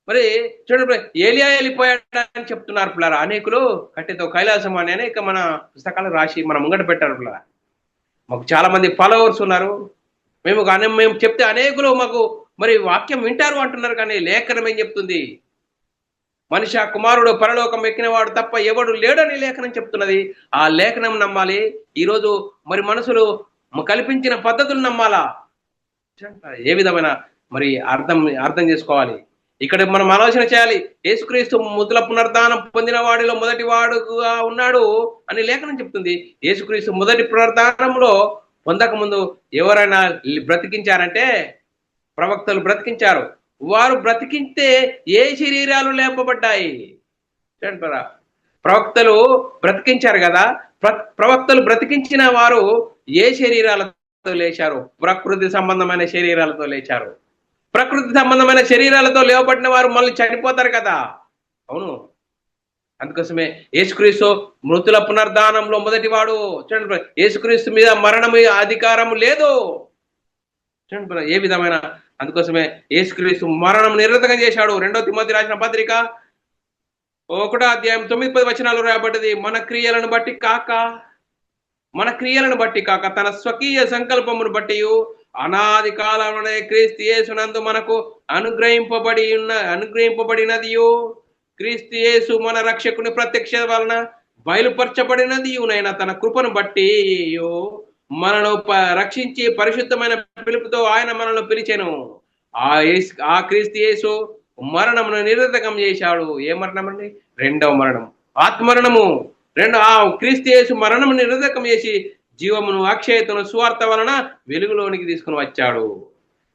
S1: మరి చూడండి, ఏలియా వెళ్ళిపోయాడు అని చెప్తున్నారు పిల్లరా అనేకులు. కట్టెతో కైలాసం అని అనేక మన పుస్తకాలు రాసి మనం ముంగట పెట్టారు పిల్లరా. మాకు చాలా మంది ఫాలోవర్స్ ఉన్నారు. మేము చెప్తే అనేకులు మాకు మరి వాక్యం వింటారు అంటున్నారు, కానీ లేఖనం ఏం చెప్తుంది? మనిషి కుమారుడు పరలోకం ఎక్కినవాడు తప్ప ఎవడు లేడని లేఖనం చెప్తున్నది. ఆ లేఖనం నమ్మాలి. ఈరోజు మరి మనసులు కల్పించిన పద్ధతులు నమ్మాలా? ఏ విధమైన మరి అర్థం చేసుకోవాలి. ఇక్కడ మనం ఆలోచన చేయాలి. యేసుక్రీస్తు మృతుల పునరుద్ధానం పొందిన వాడిలో మొదటి వాడుగా ఉన్నాడు అని లేఖనం చెప్తుంది. యేసుక్రీస్తు మొదటి పునరుద్ధానంలో పొందక ముందు ఎవరైనా బ్రతికించారంటే ప్రవక్తలు బ్రతికించారు. వారు బ్రతికింటే ఏ శరీరాలు లేపబడ్డాయి? ప్రవక్తలు బ్రతికించారు కదా. ప్రవక్తలు బ్రతికించిన వారు ఏ శరీరాలతో లేచారు? ప్రకృతి సంబంధమైన శరీరాలతో లేచారు. ప్రకృతి సంబంధమైన శరీరాలతో లేవబడిన వారు మళ్ళీ చనిపోతారు కదా. అవును, అందుకోసమే యేసుక్రీస్తు మృతుల పునర్ధానంలో మొదటి వాడు. చూడండి, యేసుక్రీస్తు మీద మరణం అధికారం లేదు. చూడండి ఏ విధమైన. అందుకోసమే యేసుక్రీస్తు మరణం నిరర్ధకం చేశాడు. 2వ తిమోతి రాసిన పత్రిక 1వ అధ్యాయం 9-10 వచనాలు రాయబడ్డది. మన క్రియలను బట్టి కాక తన స్వకీయ సంకల్పమును బట్టి అనాది కాలంలోనే క్రీస్తు యేసునందు మనకు అనుగ్రహింపబడినదియు, క్రీస్తు యేసు మన రక్షకుని ప్రత్యక్ష వలన బయలుపరచబడినదియునైన తన కృపను బట్టి మనను రక్షించి పరిశుద్ధమైన పిలుపుతో ఆయన మనల్ని పిలిచెను. ఆ క్రీస్తు యేసు మరణమును నిరర్ధకం చేశాడు. ఏ మరణం అండి? రెండవ మరణం, ఆత్మరణము. ఆ క్రీస్తు యేసు మరణము నిరర్ధకం చేసి జీవమును అక్షయతను సువార్త వలన వెలుగులోనికి తీసుకుని వచ్చాడు.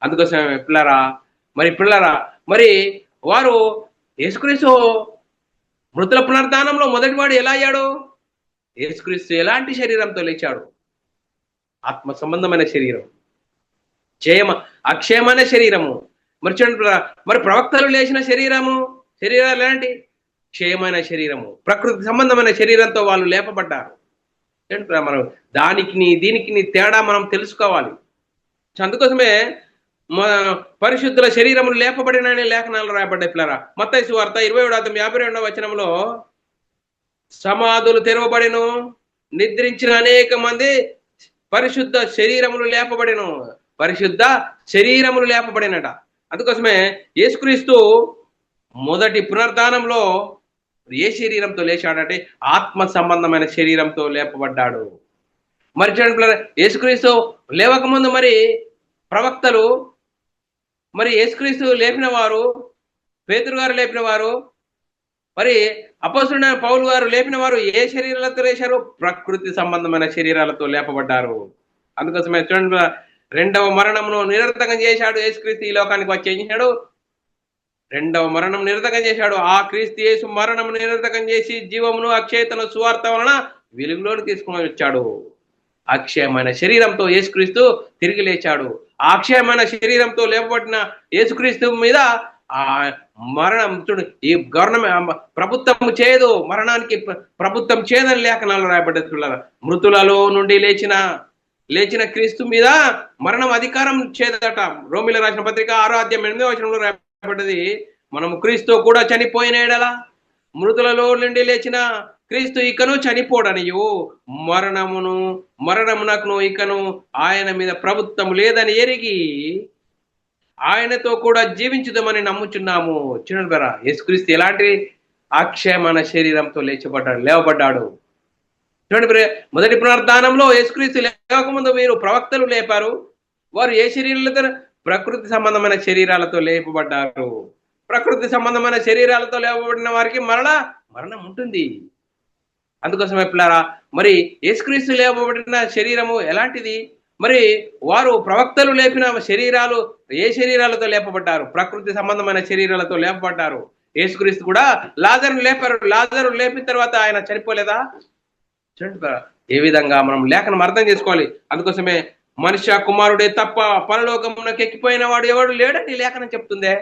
S1: అందుకోసం పిల్లరా మరి వారు యేసుక్రీస్తు మృతుల పునరుద్ధానంలో మొదటివాడు ఎలా అయ్యాడు? యేసుక్రీస్తు ఎలాంటి శరీరంతో లేచాడు? ఆత్మ సంబంధమైన శరీరం, అక్షయమైన శరీరము. మరి చూడండి, మరి ప్రవక్తలు లేచిన శరీరాలు ఎలాంటి? క్షయమైన శరీరము, ప్రకృతి సంబంధమైన శరీరంతో వాళ్ళు లేపబడ్డారు. మనం దీనికి తేడా మనం తెలుసుకోవాలి. అందుకోసమే పరిశుద్ధుల శరీరములు లేపబడిన లేఖనాలు రాయబడ్డాయి పిల్లరా. మత్తయి సువార్త 27:52 వచనంలో సమాధులు తెరవబడిను, నిద్రించిన అనేక మంది పరిశుద్ధ శరీరములు లేపబడినట. అందుకోసమే యేసుక్రీస్తు మొదటి పునరుద్ధానంలో ఏ శరీరంతో లేచాడంటే ఆత్మ సంబంధమైన శరీరంతో లేపబడ్డాడు. మరి యేసుక్రీస్తు లేవకముందు మరి ప్రవక్తలు, మరి యేసుక్రీస్తు లేపిన వారు, పేతురు గారు లేపిన వారు, మరి అపోస్తలుడైన పౌలు గారు లేపిన వారు ఏ శరీరాలతో లేచారు? ప్రకృతి సంబంధమైన శరీరాలతో లేపబడ్డారు. అందుకోసమే చూడండి, రెండవ మరణమును నిరర్ధకం చేశాడు యేసుక్రీస్తు. ఈ లోకానికి వచ్చి ఏం చేశాడు? రెండవ మరణం నిరర్ధకం చేశాడు. ఆ క్రీస్తు యేసు మరణం నిరర్ధకం చేసి జీవమును అక్షయతను సువార్త వలన వెలుగులోకి తీసుకుని వచ్చాడు. అక్షయమైన శరీరంతో యేసుక్రీస్తు తిరిగి లేచాడు. ఆ అక్షయమైన శరీరంతో లేపబడిన యేసుక్రీస్తు మీద ఆ మరణం చూడు, ఈ గవర్నమెంట్ ప్రభుత్వం చేయదు, మరణానికి ప్రభుత్వం చేయదని లేఖనాలు రాయబడ్డది. మృతులలో నుండి లేచిన క్రీస్తు మీద మరణం అధికారం చేయదట. రోమిల రాసిన పత్రిక 6వ అధ్యాయం 8వ వచనంలో రాయబడ్డది. మనము క్రీస్తు కూడా చనిపోయిన ఎడలా మృతులలో నుండి లేచిన క్రీస్తు ఇకను చనిపోడనియు మరణమునకును ఇకను ఆయన మీద ప్రభుత్వం లేదని ఎరిగి ఆయనతో కూడా జీవించుదామని నమ్ముచున్నాము. చూడండి బరా, యేసుక్రీస్తు ఎలాంటి అక్షయమైన శరీరంతో లేవబడ్డాడు. చూడండి, మొదటి పునరుద్ధానంలో యేసుక్రీస్తు లేవకముందు మీరు ప్రవక్తలు లేపారు. వారు ఏ శరీరాలతో? ప్రకృతి సంబంధమైన శరీరాలతో లేపబడ్డారు. ప్రకృతి సంబంధమైన శరీరాలతో లేపబడిన వారికి మరణం ఉంటుంది. అందుకోసమే పిల్లారా, మరి యేసుక్రీస్తు లేపబడిన శరీరము ఎలాంటిది? మరి వారు ప్రవక్తలు లేపిన శరీరాలు ఏ శరీరాలతో లేపబడ్డారు? ప్రకృతి సంబంధమైన శరీరాలతో లేపబడ్డారు. యేసుక్రీస్తు కూడా లాజరును లేపారు. లాజరు లేపిన తర్వాత ఆయన చనిపోలేదా? చూడండి పిల్లారా, ఏ విధంగా మనం లేఖనం అర్థం చేసుకోవాలి. అందుకోసమే మనుష్య కుమారుడే తప్ప పరలోకమునకు ఎక్కిపోయిన వాడు ఎవడు లేడని లేఖనం చెప్తుందే.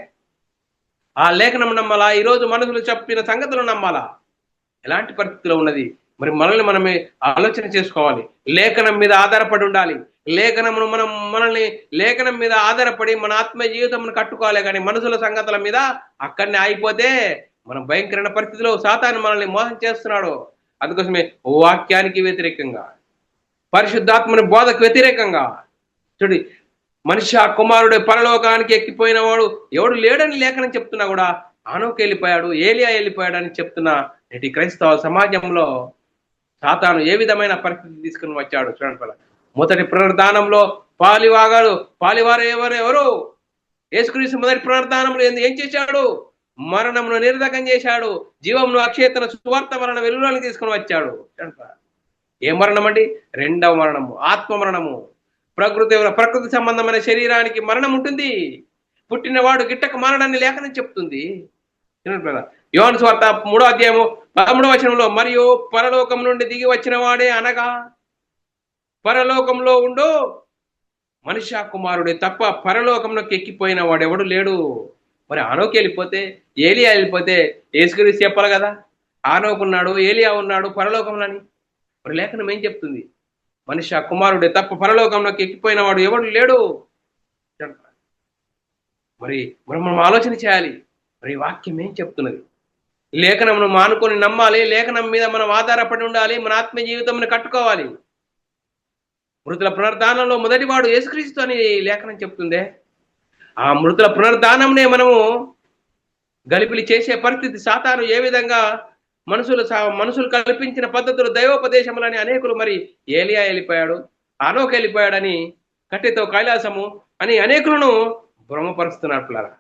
S1: ఆ లేఖనం నమ్మాలా? ఈరోజు మనుషులు చెప్పిన సంగతులు నమ్మాలా? ఎలాంటి పరిస్థితిలో ఉన్నది? మరి మనల్ని మనమే ఆలోచన చేసుకోవాలి. లేఖనం మీద ఆధారపడి ఉండాలి. లేఖనమును మనల్ని లేఖనం మీద ఆధారపడి మన ఆత్మ జీవితం కట్టుకోవాలి. కానీ మనుషుల సంగతుల మీద అక్కడనే ఆగిపోతే మనం భయంకరమైన పరిస్థితిలో సాతాను మనల్ని మోసం చేస్తున్నాడు. అందుకోసమే వాక్యానికి వ్యతిరేకంగా, పరిశుద్ధాత్మని బోధకు వ్యతిరేకంగా చూడి, మనిషి కుమారుడు పరలోకానికి ఎక్కిపోయిన వాడు ఎవడు లేడని లేఖనం చెప్తున్నా కూడా ఆనోకు వెళ్ళిపోయాడు, ఏలియా వెళ్ళిపోయాడు అని చెప్తున్న నేటి క్రైస్తవ సమాజంలో సాతాను ఏ విధమైన పరిస్థితి తీసుకుని వచ్చాడు చూడండి. మొదటి పునరుద్ధానంలో పాలివారు ఎవరు? యేసుక్రీస్తు మొదటి పునరుద్ధానంలో ఏం చేశాడు? మరణమును నిర్ధకం చేశాడు. జీవమును అక్షయతను సువార్త మరణ వెలుగులోకి తీసుకుని వచ్చాడు. ఏ మరణం అండి? రెండవ మరణము, ఆత్మ మరణము. ప్రకృతి సంబంధమైన శరీరానికి మరణం ఉంటుంది. పుట్టినవాడు గిట్టక మారడాన్ని లేఖనం చెప్తుంది. యోహాను సువార్త 3వ అధ్యాయము 13వ వచనంలో, మరియు పరలోకం నుండి దిగి వచ్చిన వాడే అనగా పరలోకంలో ఉండు మనుష్య కుమారుడే తప్ప పరలోకంలోకి ఎక్కిపోయిన వాడు ఎవడు లేడు. మరి ఆనోకి వెళ్ళిపోతే, ఏలియా వెళ్ళిపోతే యేసుక్రీస్తు చెప్పాలి కదా, ఆనోకు ఉన్నాడు, ఏలియా ఉన్నాడు పరలోకంలోని. మరి లేఖనం ఏం చెప్తుంది? మనుష్య కుమారుడే తప్ప పరలోకంలోకి ఎక్కిపోయిన వాడు ఎవడు లేడు. మరి మనం ఆలోచన చేయాలి. మరి వాక్యం ఏం చెప్తున్నది? లేఖనమును మానుకొని నమ్మాలి. లేఖనం మీద మనం ఆధారపడి ఉండాలి. మన ఆత్మ జీవితంను కట్టుకోవాలి. మృతుల పునరుద్ధానంలో మొదటివాడు యేసుక్రీస్తు అని లేఖనం చెప్తుందే. ఆ మృతుల పునరుద్ధానంనే మనము గలిపిలి చేసే పరిస్థితి సాతాను ఏ విధంగా మనుషులు కల్పించిన పద్ధతులు దైవోపదేశములని అనేకులు, మరి ఏలియా వెళ్ళిపోయాడు, ఆనోకు వెళ్ళిపోయాడని, కట్టెతో కైలాసము అని అనేకులను భ్రమపరుస్తున్నారు పిల్లరా.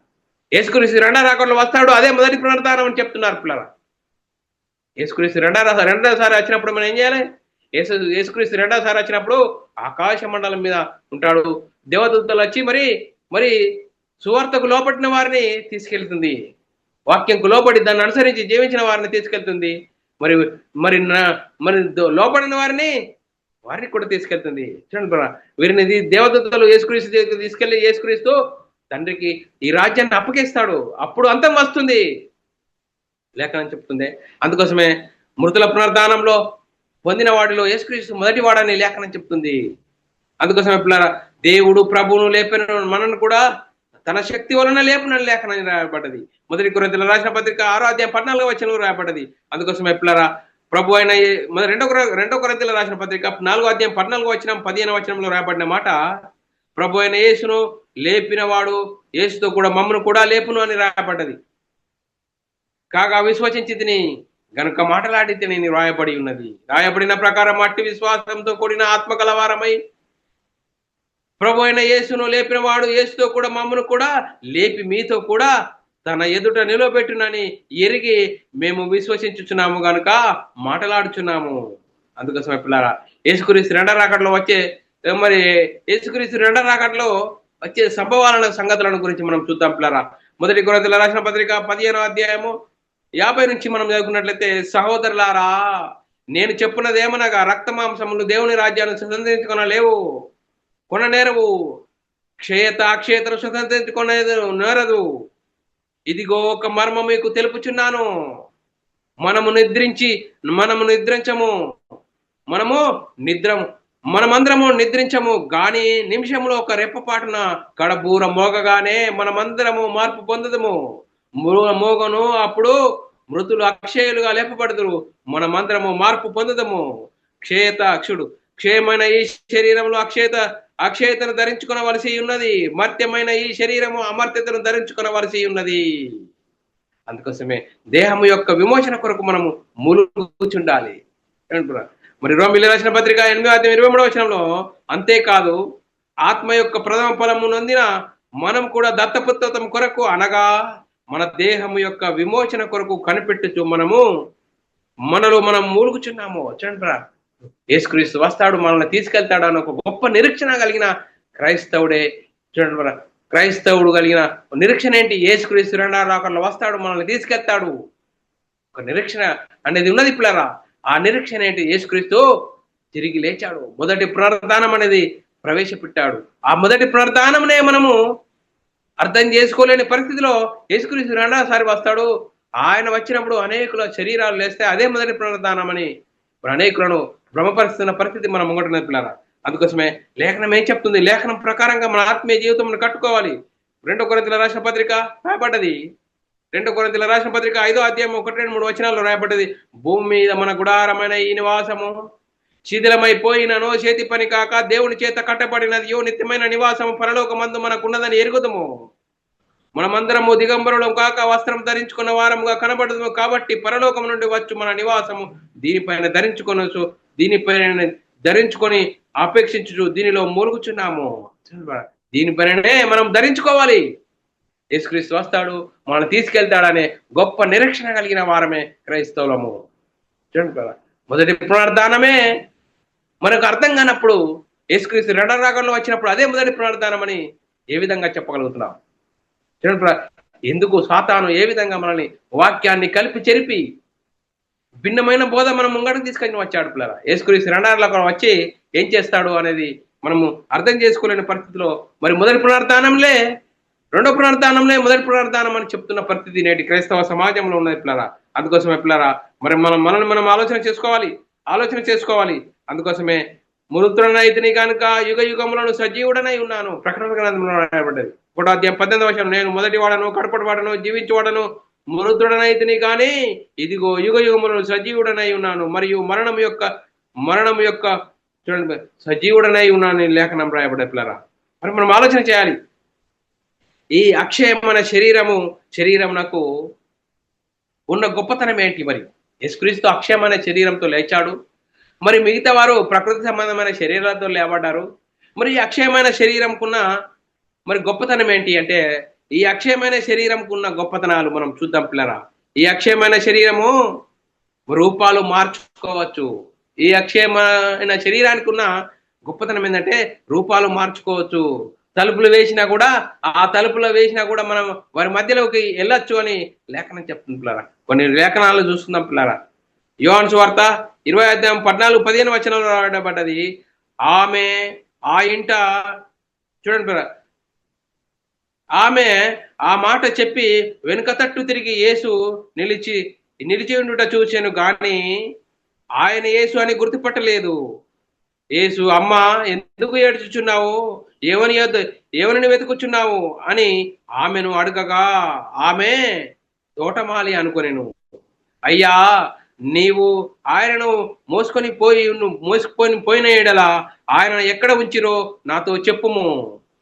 S1: యేసుక్రీస్తు రెండో రాకడలో వస్తాడు, అదే మొదటి పునరుద్ధానం అని చెప్తున్నారు పిల్లరా. యేసుక్రీస్తు రెండోసారి వచ్చినప్పుడు మనం ఏం చేయాలి? యేసుక్రీస్తు రెండోసారి వచ్చినప్పుడు ఆకాశ మండలం మీద ఉంటాడు. దేవదూతలు వచ్చి మరి సువార్తకు లోపడిన వారిని తీసుకెళ్తుంది. వాక్యంకు లోబడి దాన్ని అనుసరించి జీవించిన వారిని తీసుకెళ్తుంది. మరి మరి మరి లోపడిన వారిని కూడా తీసుకెళ్తుంది. చూడండి, వీరిని దేవదూతలు యేసుక్రీస్తు తీసుకెళ్లి యేసుక్రీస్తు తండ్రికి ఈ రాజ్యాన్ని అప్పగిస్తాడు. అప్పుడు అంతం వస్తుంది లేఖనం చెప్తుంది. అందుకోసమే మృతుల పునరుద్ధానంలో పొందిన వాడిలో యేసుక్రీస్తు మొదటి వాడని లేఖనం చెప్తుంది. అందుకోసమే పిల్లరా, దేవుడు ప్రభువును లేపిన మనను కూడా తన శక్తి వలన లేపునని లేఖనం రాయబడ్డది. మొదటి కొరింథీయులకు రాసిన పత్రిక 6వ అధ్యాయం 14వ వచనంలో రాయబడ్డది. అందుకోసమే పిల్లరా, ప్రభు అయిన రెండో కొరింథీయులకు రాసిన పత్రిక 4వ అధ్యాయం 14వ వచనం 15వ వచనంలో రాయబడిన మాట, ప్రభు అయిన యేసును లేపిన వాడు యేసుతో కూడా మమ్మను కూడా లేపును అని రాయబడ్డది. కాగా విశ్వసించి తిని గనుక మాటలాడి తిని రాయబడి ఉన్నది. రాయబడిన ప్రకారం అట్టి విశ్వాసంతో కూడిన ఆత్మ కలవారమై ప్రభు అయిన యేసును లేపిన వాడు యేసుతో కూడా మమ్మను కూడా లేపి మీతో కూడా తన ఎదుట నిలబెట్టునని ఎరిగి మేము విశ్వసించుచున్నాము గనుక మాటలాడుచున్నాము. అందుకోసమే పిల్లారా, యేసుక్రీస్తు రెండో రాకడలో వచ్చే సంభవాల సంగతులను గురించి మనం చూద్దాం పిల్లారా. మొదటి కొరింథీయులకు రాసిన పత్రిక 15వ అధ్యాయము 50 నుంచి మనం చదువుకున్నట్లయితే, సహోదరులారా, నేను చెప్పున్నదేమనగా రక్తమాంసములు దేవుని రాజ్యాన్ని స్వతంత్రించుకొనలేవు, కొననేరవు, అక్షయతను స్వతంత్రించుకొనేరదు. ఇదిగో ఒక మర్మం మీకు తెలుపుచున్నాను, మనమందరము నిద్రించము గాని నిమిషంలో ఒక రెప్పపాటున కడబూర మోగగానే మనమందరము మార్పు పొందదము. మోగను, అప్పుడు మృతులు అక్షయులుగా లేపబడదురు, మనమందరము మార్పు పొందదము. క్షయమైన ఈ శరీరంలో అక్షయతను ధరించుకొనవలసి ఉన్నది, మర్త్యమైన ఈ శరీరము అమర్త్యతను ధరించుకొనవలసి ఉన్నది. అందుకోసమే దేహము యొక్క విమోచన కొరకు మనము కూర్చుండాలి. మరి రోమీయులకు రాసిన పత్రిక 8వ అధ్యాయం 23వ వచనంలో, అంతేకాదు ఆత్మ యొక్క ప్రథమ ఫలము నొందిన మనం కూడా దత్తపుత్రత్వం కొరకు అనగా మన దేహము యొక్క విమోచన కొరకు కనిపెట్టుచు మనము మనలో మనం మూలుగుచున్నాము. చూడండి, యేసుక్రీస్తు వస్తాడు, మనల్ని తీసుకెళ్తాడు అని ఒక గొప్ప నిరీక్షణ కలిగిన క్రైస్తవుడే. చూడండి, క్రైస్తవుడు కలిగిన నిరీక్షణ ఏంటి? యేసుక్రీస్తు రెండవ రాకడలో వస్తాడు, మనల్ని తీసుకెళ్తాడు. ఒక నిరీక్షణ అనేది ఉన్నది పిల్లరా. ఆ నిరీక్షణ ఏంటి? యేసుక్రీస్తు తిరిగి లేచాడు, మొదటి పునరుద్ధానం అనేది ప్రవేశపెట్టాడు. ఆ మొదటి పునరుద్ధానంనే మనము అర్థం చేసుకోలేని పరిస్థితిలో యేసుక్రీస్తు రెండవసారి వస్తాడు. ఆయన వచ్చినప్పుడు అనేకుల శరీరాలు లేస్తే అదే మొదటి పునరుద్ధానం అని అనేకులను భ్రమపరుస్తున్న పరిస్థితి మనం ముంగట పిల్లరా. అందుకోసమే లేఖనం ఏం చెప్తుంది? లేఖనం ప్రకారంగా మన ఆత్మీయ జీవితం కట్టుకోవాలి. 2 కొరింథీయుల రాసిన పత్రిక రాయబడ్డది. 2 కొరింథీయుల రాసిన పత్రిక 5వ అధ్యాయం 1, 2, 3 వచనాల్లో రాయబడ్డది. భూమి మీద మన గుడారమైన ఈ నివాసము శిథిలమైపోయినను చేతి పని కాక దేవుని చేత కట్టబడినది నిత్యమైన నివాసము పరలోకమందు మనకున్నదని ఎరుగుదము. మనమందరము దిగంబరులం కాక వస్త్రం ధరించుకున్న వారముగా కనబడదు కాబట్టి పరలోకం నుండి వచ్చు మన నివాసము దీనిపైన ధరించుకొనొచ్చు, దీనిపైన ధరించుకొని అపేక్షించు దీనిలో మూలుగుచున్నాము. దీనిపైననే మనం ధరించుకోవాలి. యేసుక్రీస్తు వస్తాడు, మనం తీసుకెళ్తాడనే గొప్ప నిరీక్షణ కలిగిన వారమే క్రైస్తవులము. చూడండి, మొదటి పునరుద్ధానమే మనకు అర్థం కానప్పుడు యేసుక్రీస్తు రెండవ రాకడలో వచ్చినప్పుడు అదే మొదటి పునరుద్ధానం అని ఏ విధంగా చెప్పగలుగుతున్నాం? చూడండి, ఎందుకు సాతాను ఏ విధంగా మనల్ని వాక్యాన్ని కలిపి చెరిపి భిన్నమైన బోధ మనం ముంగడికి తీసుకొని వచ్చాడు పిల్లరా. యేసుక్రీస్తు రెండవ రాకడలో వచ్చి ఏం చేస్తాడు అనేది మనము అర్థం చేసుకోలేని పరిస్థితిలో మరి మొదటి పునరుద్ధానంలే రెండో పునరుద్ధానంలో మొదటి పునరుద్ధానం అని చెప్తున్న పరిస్థితి నేటి క్రైస్తవ సమాజంలో ఉన్నది పిల్లరా. అందుకోసమే పిల్లరా మరి మనల్ని మనం ఆలోచన చేసుకోవాలి. అందుకోసమే మృతుడనైతిని కనుక యుగ యుగములను సజీవుడనై ఉన్నాను. ప్రకటన గ్రంథంలో రాయబడ్డది 1వ అధ్యాయం 18వ వచనం. నేను మొదటి వాడను, కడపటి వాడను, జీవించువాడను, మృతుడనైతిని కానీ ఇదిగో యుగ యుగములను సజీవుడనై ఉన్నాను, మరియు మరణం యొక్క చూడండి సజీవుడనై ఉన్నాను లేఖనం రాయబడ్డ పిల్లరా. మరి మనం ఆలోచన చేయాలి. ఈ అక్షయమైన శరీరమునకు ఉన్న గొప్పతనం ఏంటి? మరి యేసుక్రీస్తు అక్షయమైన శరీరంతో లేచాడు, మరి మిగతా వారు ప్రకృతి సంబంధమైన శరీరాలతో లేబడ్డారు. మరి ఈ అక్షయమైన శరీరంకున్న మరి గొప్పతనం ఏంటి అంటే, ఈ అక్షయమైన శరీరంకున్న గొప్పతనాలు మనం చూద్దాం పిల్లరా. ఈ అక్షయమైన శరీరము రూపాలు మార్చుకోవచ్చు. ఈ అక్షయమైన శరీరానికి ఉన్న గొప్పతనం ఏంటంటే రూపాలు మార్చుకోవచ్చు. తలుపులు వేసినా కూడా మనం వారి మధ్యలోకి వెళ్ళొచ్చు అని లేఖనం చెప్తుంది పిల్లరా. కొన్ని లేఖనాలు చూస్తున్నాం పిల్లరా. యోహాను సువార్త 20వ అధ్యాయం 14-15 వచనంలో రాయబడ్డది. ఆమె ఆ ఇంట చూడండి పిల్లరా, ఆమె ఆ మాట చెప్పి వెనుక తట్టు తిరిగి యేసు నిలిచి ఉండుట చూశాను గాని ఆయన యేసు అని గుర్తుపట్టలేదు. యేసు, అమ్మా ఎందుకు ఏడ్చుచున్నావు, ఎవరిని వెతుకుచున్నావు అని ఆమెను అడగగా ఆమె తోటమాలి అనుకొనెను. అయ్యా, నీవు ఆయనను మోసుకొని పోయిన ఎడల ఆయన ఎక్కడ ఉంచిరో నాతో చెప్పుము,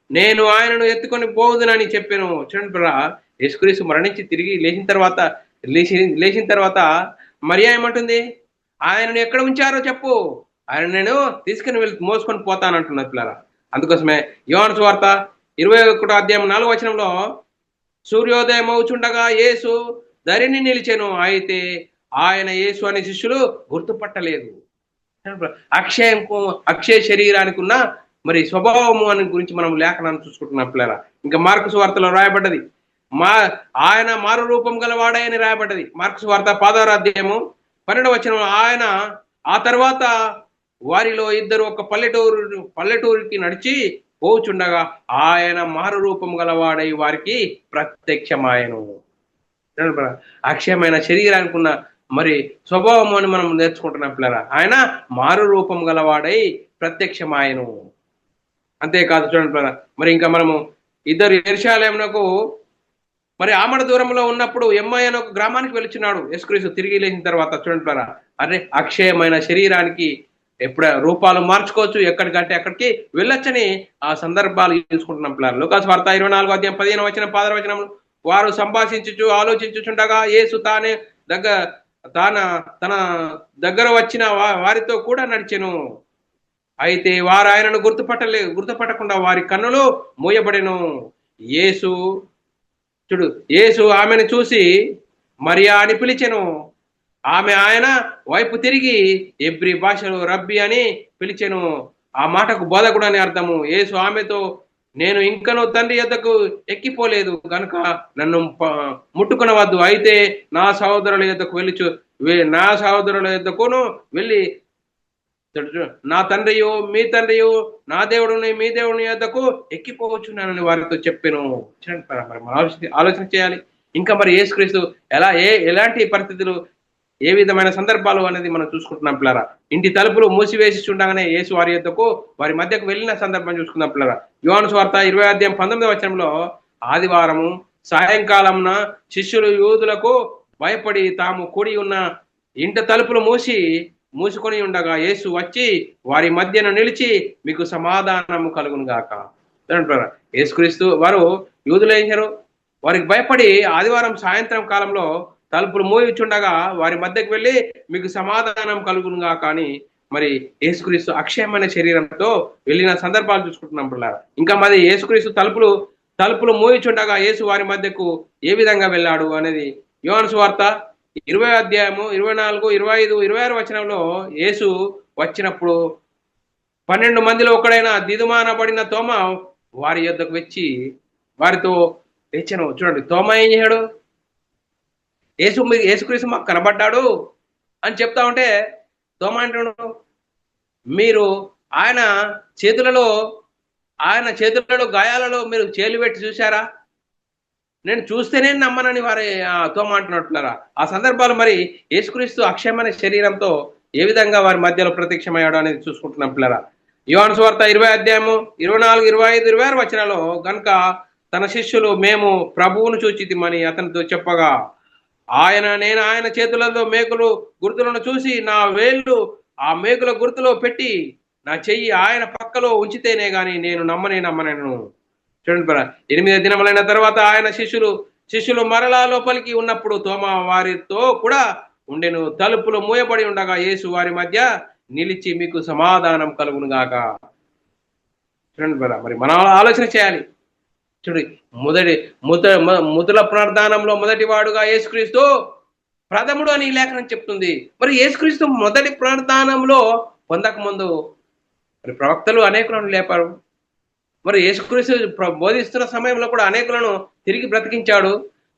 S1: నేను ఆయనను ఎత్తుకొని పోవుదునని చెప్పాను. చూడండి బ్రా, యేసుక్రీస్తు మరణించి తిరిగి లేచిన తర్వాత మరియా ఏమంటుంది? ఆయనను ఎక్కడ ఉంచారో చెప్పు, ఆయన నేను తీసుకుని మోసుకొని పోతానంటున్నారు పిల్లరా. అందుకోసమే యోహాను సువార్త 21వ అధ్యాయం 4వ వచనంలో సూర్యోదయం అవుచుండగా యేసు ధరిని నిలిచెను, అయితే ఆయన యేసు అనే శిష్యులు గుర్తుపట్టలేదు. అక్షయ శరీరానికి ఉన్న మరి స్వభావము అని గురించి మనం లేఖనాన్ని చూసుకుంటున్నాం పిల్లరా. ఇంకా మార్కు సువార్తలో రాయబడ్డది, ఆయన మారు రూపం గలవాడని రాయబడ్డది. మార్కు సువార్త 16వ అధ్యాయము 12వ వచనం. ఆయన ఆ తర్వాత వారిలో ఇద్దరు ఒక పల్లెటూరికి నడిచి పోచుండగా ఆయన మారు రూపం గలవాడై వారికి ప్రత్యక్షమాయను. అక్షయమైన శరీరానికి ఉన్న మరి స్వభావం అని మనం నేర్చుకుంటున్నాం పిల్లరా. ఆయన మారు రూపం గలవాడై ప్రత్యక్షమాయను. అంతేకాదు చూడండి పిల్లరా, మరి ఇంకా మనము ఇద్దరు యెరూషలేమునకు మరి ఆమడ దూరంలో ఉన్నప్పుడు ఎమ్మాయి అనే ఒక గ్రామానికి వెళ్తున్నాడు యేసుక్రీస్తు తిరిగి లేచిన తర్వాత. చూడండి పిల్లరా, అరే అక్షయమైన శరీరానికి ఎప్పుడు రూపాలు మార్చుకోవచ్చు, ఎక్కడికంటే అక్కడికి వెళ్ళొచ్చని ఆ సందర్భాలు చూసుకుంటున్నాం పిల్లలు. లూకాసు వార్త 24వ అధ్యాయం 15వ వచనం 16వ వచనం. వారు ఆలోచించుచుండగా యేసు తన దగ్గర వచ్చిన వారితో కూడా నడిచెను, అయితే వారు ఆయనను గుర్తుపట్టకుండా వారి కన్నులు మూయబడెను. యేసు ఆమెను చూసి మరియా అని పిలిచెను. ఆమె ఆయన వైపు తిరిగి ఎబ్రి భాషలో రబ్బీ అని పిలిచెను. ఆ మాటకు బోధకుడు అని అర్థము. యేసు ఆమెతో, నేను ఇంకను తండ్రి యొద్దకు ఎక్కిపోలేదు గనుక నన్ను ముట్టుకునవద్దు. అయితే నా సహోదరుల యొద్దకు నా సహోదరుల యొద్దకును వెళ్ళి నా తండ్రియు మీ తండ్రియు నా దేవుడిని మీ దేవుని యొద్దకు ఎక్కిపోవచ్చున్నానని వారితో చెప్పాను. మరి ఆలోచన చేయాలి. ఇంకా మరి యేసుక్రీస్తు ఎలాంటి పరిస్థితులు, ఏ విధమైన సందర్భాలు అనేది మనం చూసుకుంటున్నాం పిల్లరా. ఇంటి తలుపులు మూసివేసి ఉండగానే యేసు వారి యొద్దకు వారి మధ్యకు వెళ్ళిన సందర్భం చూసుకుందాం పిల్లరా. యోహాను సువార్త 20:19 ఆదివారము సాయంకాలంన శిష్యులు యూదులకు భయపడి తాము కూడి ఉన్న ఇంటి తలుపులు మూసుకొని ఉండగా యేసు వచ్చి వారి మధ్యన నిలిచి మీకు సమాధానము కలుగును గాక. యేసుక్రీస్తు వారు యూదులు ఏం వారికి భయపడి ఆదివారం సాయంత్రం కాలంలో తలుపులు మూయిచుండగా వారి మధ్యకు వెళ్ళి మీకు సమాధానం కలుగునుగా. కానీ మరి యేసుక్రీస్తు అక్షయమైన శరీరంతో వెళ్ళిన సందర్భాలు చూసుకుంటున్నాం పిల్లలు. ఇంకా మరి యేసుక్రీస్తు తలుపులు మూయిచుండగా యేసు వారి మధ్యకు ఏ విధంగా వెళ్ళాడు అనేది యోహాను సువార్త 20:24, 25, 26 వచనంలో యేసు వచ్చినప్పుడు 12 మందిలో ఒకడైన దిదుమానబడిన తోమ వారి యొద్దకు వచ్చి వారితో తెచ్చను. చూడండి, తోమ ఏం చేశాడు? యేసుక్రీస్తు మాకు కనబడ్డాడు అని చెప్తా ఉంటే తోమ అంటున్నాడు, మీరు ఆయన చేతులలో గాయాలలో మీరు చేలు పెట్టి చూశారా? నేను చూస్తేనే నమ్మనని వారి తోమ అంటున్నట్టున్నారా? ఆ సందర్భాలు మరి యేసుక్రీస్తు అక్షయమైన శరీరంతో ఏ విధంగా వారి మధ్యలో ప్రత్యక్షమయ్యాడు అనేది చూసుకుంటున్నాం పిల్లరా. యోహాను సువార్త 20:24, 25, 26 వచనాల్లో గనుక తన శిష్యులు మేము ప్రభువును చూచితిమని అతనితో చెప్పగా నేను ఆయన చేతులలో మేకులు గుర్తులను చూసి నా వేళ్ళు ఆ మేకుల గుర్తులో పెట్టి నా చెయ్యి ఆయన పక్కలో ఉంచితేనే గాని నేను నమ్మనేను. చూడండి, 8 దినములైన తర్వాత ఆయన శిష్యులు మరలా లోపలికి ఉన్నప్పుడు తోమ వారితో కూడా ఉండెను. తలుపులు మూయబడి ఉండగా యేసు వారి మధ్య నిలిచి మీకు సమాధానం కలుగును గాక. చూడండి, మరి మనం ఆలోచన చేయాలి. చూడండి, ముతుల పునరుద్ధానంలో మొదటి వాడుగా యేసుక్రీస్తు ప్రథముడు అని లేఖనం చెప్తుంది. మరి యేసుక్రీస్తు మొదటి పునరుద్ధానంలో పొందక ముందు మరి ప్రవక్తలు అనేకులను లేపారు. మరి యేసుక్రీస్తు బోధిస్తున్న సమయంలో కూడా అనేకులను తిరిగి బ్రతికించాడు.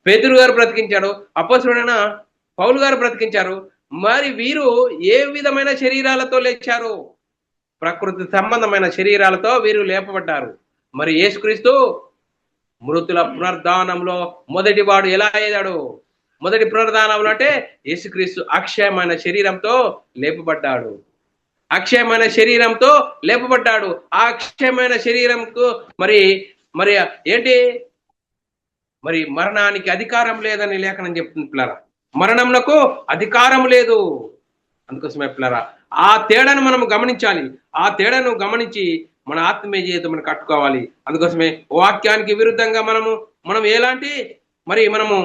S1: పేతురు గారు బ్రతికించాడు, అపోస్తలుడైన పౌలు గారు బ్రతికించారు. మరి వీరు ఏ విధమైన శరీరాలతో లేచారు? ప్రకృతి సంబంధమైన శరీరాలతో వీరు లేపబడ్డారు. మరి యేసుక్రీస్తు మృతుల పునరుద్ధానంలో మొదటి వాడు ఎలా అయ్యాడు? మొదటి పునరుద్ధానంలో అంటే యేసుక్రీస్తు అక్షయమైన శరీరంతో లేపబడ్డాడు. అక్షయమైన శరీరంతో లేపబడ్డాడు. ఆ అక్షయమైన శరీరంకు మరి మరి ఏంటి? మరి మరణానికి అధికారం లేదని లేఖనం చెప్తుంది పిల్లరా. మరణంలకు అధికారం లేదు. అందుకోసమే పిల్లరా ఆ తేడాను మనం గమనించాలి. ఆ తేడాను గమనించి మన ఆత్మీయ జీవితం మనం కట్టుకోవాలి. అందుకోసమే వాక్యానికి విరుద్ధంగా మనం ఎలాంటి మనము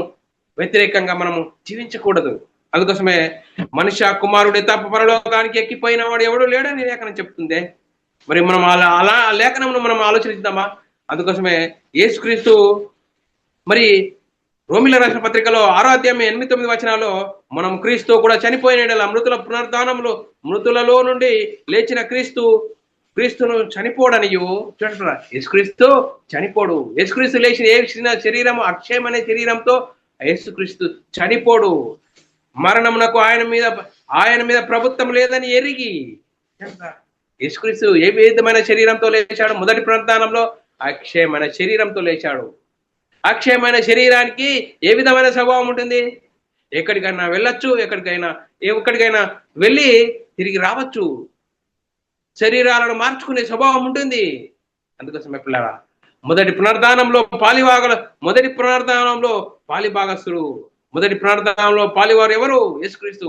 S1: వ్యతిరేకంగా మనము జీవించకూడదు. అందుకోసమే మనుష్య కుమారుడి తప్ప పరలోకానికి ఎక్కిపోయిన వాడు ఎవడు లేడని లేఖనం చెప్తుందే. మరి మనం అలా లేఖనమును మనం ఆలోచిద్దామా? అందుకోసమే యేసుక్రీస్తు మరి రోమిల రాసిన పత్రికలో 6:8-9 వచనాల్లో మనం క్రీస్తు కూడా చనిపోయిన మృతుల పునరుద్ధానంలో మృతులలో నుండి లేచిన క్రీస్తును చనిపోడనియు. చూడండి, యేసుక్రీస్తు చనిపోడు. యేసుక్రీస్తు లేచిన ఏ శరీరము అక్షయమనే శరీరంతో యేసుక్రీస్తు చనిపోడు. మరణమునకు ఆయన మీద ప్రభుత్వం లేదని ఎరిగి యేసుక్రీస్తు ఏ విధమైన శరీరంతో లేచాడు? మొదటి పునరుద్ధానంలో అక్షయమైన శరీరంతో లేచాడు. అక్షయమైన శరీరానికి ఏ విధమైన స్వభావం ఉంటుంది? ఎక్కడికైనా వెళ్ళొచ్చు, ఎక్కడికైనా వెళ్ళి తిరిగి రావచ్చు. శరీరాలను మార్చుకునే స్వభావం ఉంటుంది. అందుకోసమే పిల్లరా మొదటి పునరుద్ధానంలో పాలిభాగస్తుడు. మొదటి పునరుద్ధానంలో పాలివారు ఎవరు? యేసుక్రీస్తు.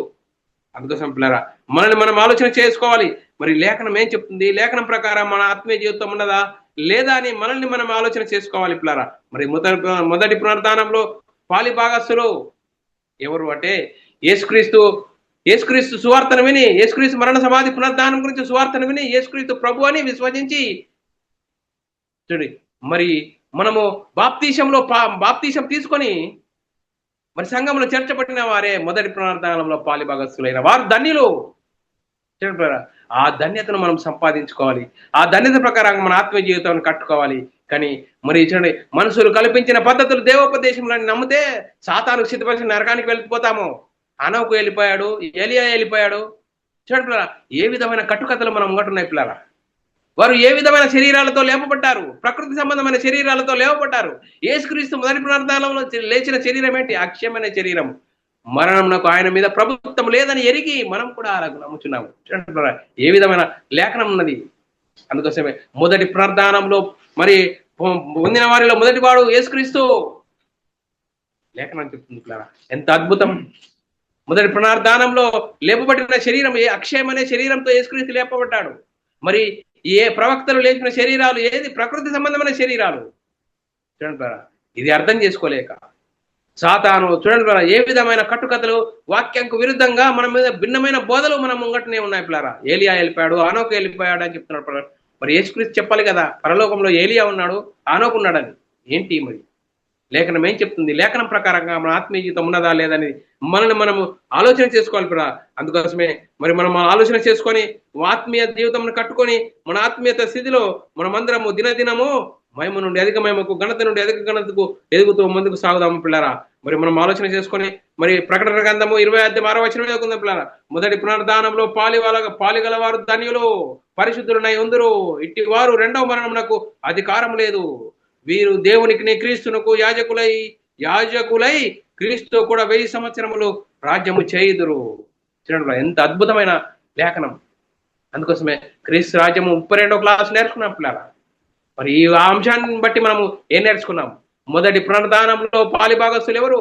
S1: అందుకోసం పిల్లరా మనల్ని మనం ఆలోచన చేసుకోవాలి. మరి లేఖనం ఏం చెప్తుంది? లేఖనం ప్రకారం మన ఆత్మీయ జీవితం ఉన్నదా లేదా అని మనల్ని మనం ఆలోచన చేసుకోవాలి పిల్లరా. మరి మొదటి పునరుద్ధానంలో పాలిభాగస్తులు ఎవరు అంటే యేసుక్రీస్తు సువార్తను విని, యేసుక్రీస్తు మరణ సమాధి పునరుద్ధానం గురించి సువార్తను విని యేసుక్రీస్తు ప్రభు అని విశ్వసించి చూడండి మరి మనము బాప్తీసం తీసుకొని మరి సంఘంలో చేర్చబడిన వారే మొదటి పునరుద్ధానంలో పాలిభాగస్తులైన వారు ధన్యులు. ఆ ధన్యతను మనం సంపాదించుకోవాలి. ఆ ధన్యత ప్రకారంగా మన ఆత్మీయ జీవితాన్ని కట్టుకోవాలి. కానీ మరి చూడండి, మనుషులు కల్పించిన పద్ధతులు దేవోపదేశంలోని నమ్మితే సాతానుకు సిద్ధపరిచిన నరకానికి వెళ్ళిపోతాము. హనోకు వెళ్ళిపోయాడు, ఎలియా వెళ్ళిపోయాడు. చూడండి పిల్లరా, ఏ విధమైన కట్టుకథలు మనం ఉంటున్నాయి పిల్లరా. వారు ఏ విధమైన శరీరాలతో లేపబడ్డారు? ప్రకృతి సంబంధమైన శరీరాలతో లేపబడ్డారు. యేసుక్రీస్తు మొదటి పునరుద్ధానంలో లేచిన శరీరం ఏంటి? అక్షయమైన శరీరం. మరణంనకు ఆయన మీద ప్రభుత్వం లేదని ఎరిగి మనం కూడా అలాగ నమ్ముచున్నాము. చూడండి, ఏ విధమైన లేఖనం ఉన్నది. అందుకోసమే మొదటి పునరుద్ధానంలో మరి పొందిన వారిలో మొదటి వాడు యేసుక్రీస్తు. లేఖనం చెప్తుంది పిల్లరా, ఎంత అద్భుతం. మొదటి పునరుద్ధానంలో లేపబడిన శరీరం అక్షయమనే శరీరంతో యేసుక్రీస్తు లేపబడ్డాడు. మరి ఏ ప్రవక్తలు లేచిన శరీరాలు ఏది? ప్రకృతి సంబంధమైన శరీరాలు. చూడండి, ఇది అర్థం చేసుకోలేక సాతాను చూడండి ఏ విధమైన కట్టుకథలు, వాక్యంకు విరుద్ధంగా మన మీద భిన్నమైన బోధలు మనం ముంగటనే ఉన్నాయి పిల్లారా. ఏలియా వెళ్ళిపోయాడు, ఆనోకు వెళ్ళిపోయాడు అని చెప్తున్నాడు. మరి యేసుక్రీస్తు చెప్పాలి కదా, పరలోకంలో ఏలియా ఉన్నాడు, ఆనోకు ఉన్నాడని. ఏంటి మరి లేఖనం ఏం చెప్తుంది? లేఖనం ప్రకారంగా మన ఆత్మీయ జీవితం ఉన్నదా లేదని మనల్ని మనము ఆలోచన చేసుకోవాలి పిల్ల. అందుకోసమే మరి మనం ఆలోచన చేసుకొని ఆత్మీయ జీవితం కట్టుకొని మన ఆత్మీయత స్థితిలో మనమందరము దినదినము మహిమ నుండి అధిక మహిమకు, ఘనత నుండి అధిక ఘనతకు ఎదుగుతూ ముందుకు సాగుదాము పిల్లరా. మరి మనం ఆలోచన చేసుకొని మరి ప్రకటన గ్రంథము 20:6 పిల్లరా, మొదటి పునరుద్ధానంలో పాలిగలవారు ధన్యులు, పరిశుద్ధులనై ఉందురు, ఇట్టి వారు రెండవ మరణమునకు అధికారం లేదు. వీరు దేవునికి క్రీస్తునకు యాజకులై క్రీస్తు కూడా 1000 సంవత్సరములు రాజ్యము చేయుదురు. చూడండి ఎంత అద్భుతమైన లేఖనం. అందుకోసమే క్రీస్తు రాజ్యము 32వ క్లాస్ నేర్చుకున్నాం పిల్లరా. మరి ఈ అంశాన్ని బట్టి మనము ఏం నేర్చుకున్నాం? మొదటి పునరుద్ధానంలో పాలిభాగస్తులు ఎవరు?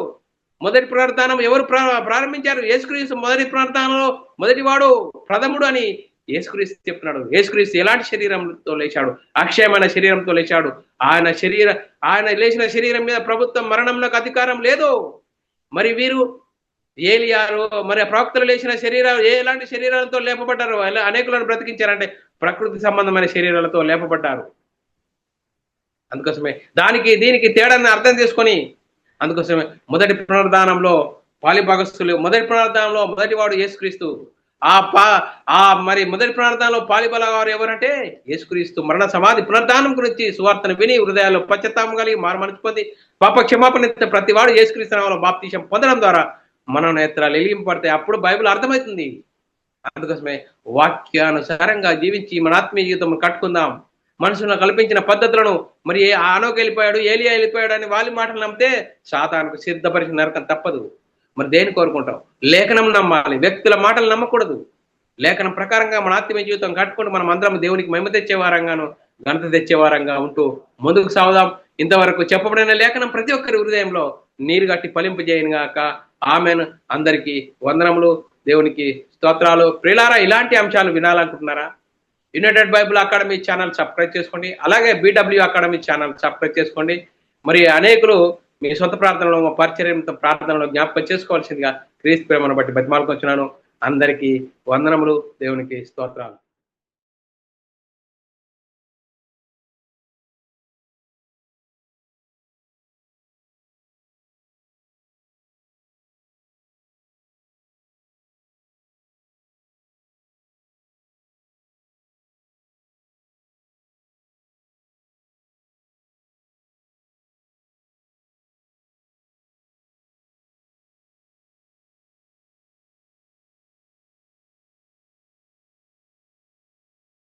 S1: మొదటి పునరుద్ధానం ఎవరు ప్రారంభించారు? యేసుక్రీస్తు మొదటి పునరుద్ధానంలో మొదటి వాడు, ప్రథముడు అని యేసుక్రీస్తు చెప్తున్నాడు. యేసుక్రీస్తు ఎలాంటి శరీరంతో లేచాడు? అక్షయమైన శరీరంతో లేచాడు. ఆయన లేచిన శరీరం మీద ప్రభుత్వం మరణంలోకి అధికారం లేదు. మరి వీరు ఏలియారు మరి ప్రవక్తలు లేచిన శరీరాలు ఎలాంటి శరీరాలతో లేపబడ్డారు? అనేకులను బ్రతికించారంటే ప్రకృతి సంబంధమైన శరీరాలతో లేపబడ్డారు. అందుకోసమే దీనికి తేడాన్ని అర్థం చేసుకొని, అందుకోసమే మొదటి పునరుద్ధానంలో పాలిభాగస్తులు, మొదటి పునరుద్ధానంలో మొదటి వాడు యేసుక్రీస్తు. మరి మొదటి పునరుద్ధానంలో పాలిబలవారు ఎవరంటే యేసుక్రీస్తు మరణ సమాధి పునరుద్ధానం గురించి సువార్తను విని హృదయాల్లో పశ్చాత్తాపం కలిగి మనసు పొంది పాప క్షమాపణ ప్రతి వాడు యేసుక్రీస్తు నామములో బాప్తిసం పొందడం ద్వారా మన నేత్రాలు వెలిగింపబడతాయి. అప్పుడు బైబిల్ అర్థమవుతుంది. అందుకోసమే వాక్యానుసారంగా జీవించి మన ఆత్మీయ జీవితం కట్టుకుందాం. మనుషులను కల్పించిన పద్ధతులను మరి ఆనోకు వెళ్ళిపోయాడు, ఏలియా వెళ్ళిపోయాడు అని వాళ్ళ మాటలు నమ్మితే సాతానుకు సిద్ధపరిచిన నరకం తప్పదు. మరి దేని కోరుకుంటాం? లేఖనం నమ్మాలి, వ్యక్తుల మాటలు నమ్మకూడదు. లేఖనం ప్రకారంగా మన ఆత్మీయ జీవితం కట్టుకుంటూ మనం అందరం దేవునికి మహిమ తెచ్చేవారంగాను, ఘనత తెచ్చేవారంగా ఉంటూ ముందుకు సాగుదాం. ఇంతవరకు చెప్పబడిన లేఖనం ప్రతి ఒక్కరి హృదయంలో నీరు గట్టి ఫలింపజేయను గాక. ఆమెను. అందరికీ వందనములు, దేవునికి స్తోత్రాలు. ప్రియులారా, ఇలాంటి అంశాలు వినాలనుకుంటున్నారా? United bible academy channel subscribe చేసుకోండి. అలాగే BW అకాడమీ ఛానల్ సబ్స్క్రైబ్ చేసుకోండి. మరి అనేకులు మీ సొంత ప్రార్థనలో, పరిచర్యంతో ప్రార్థనలో జ్ఞాపకం చేసుకోవాల్సిందిగా క్రీస్తు ప్రేమను బట్టి బతిమాలుకొచ్చున్నాను. అందరికీ వందనములు, దేవునికి స్తోత్రాలు.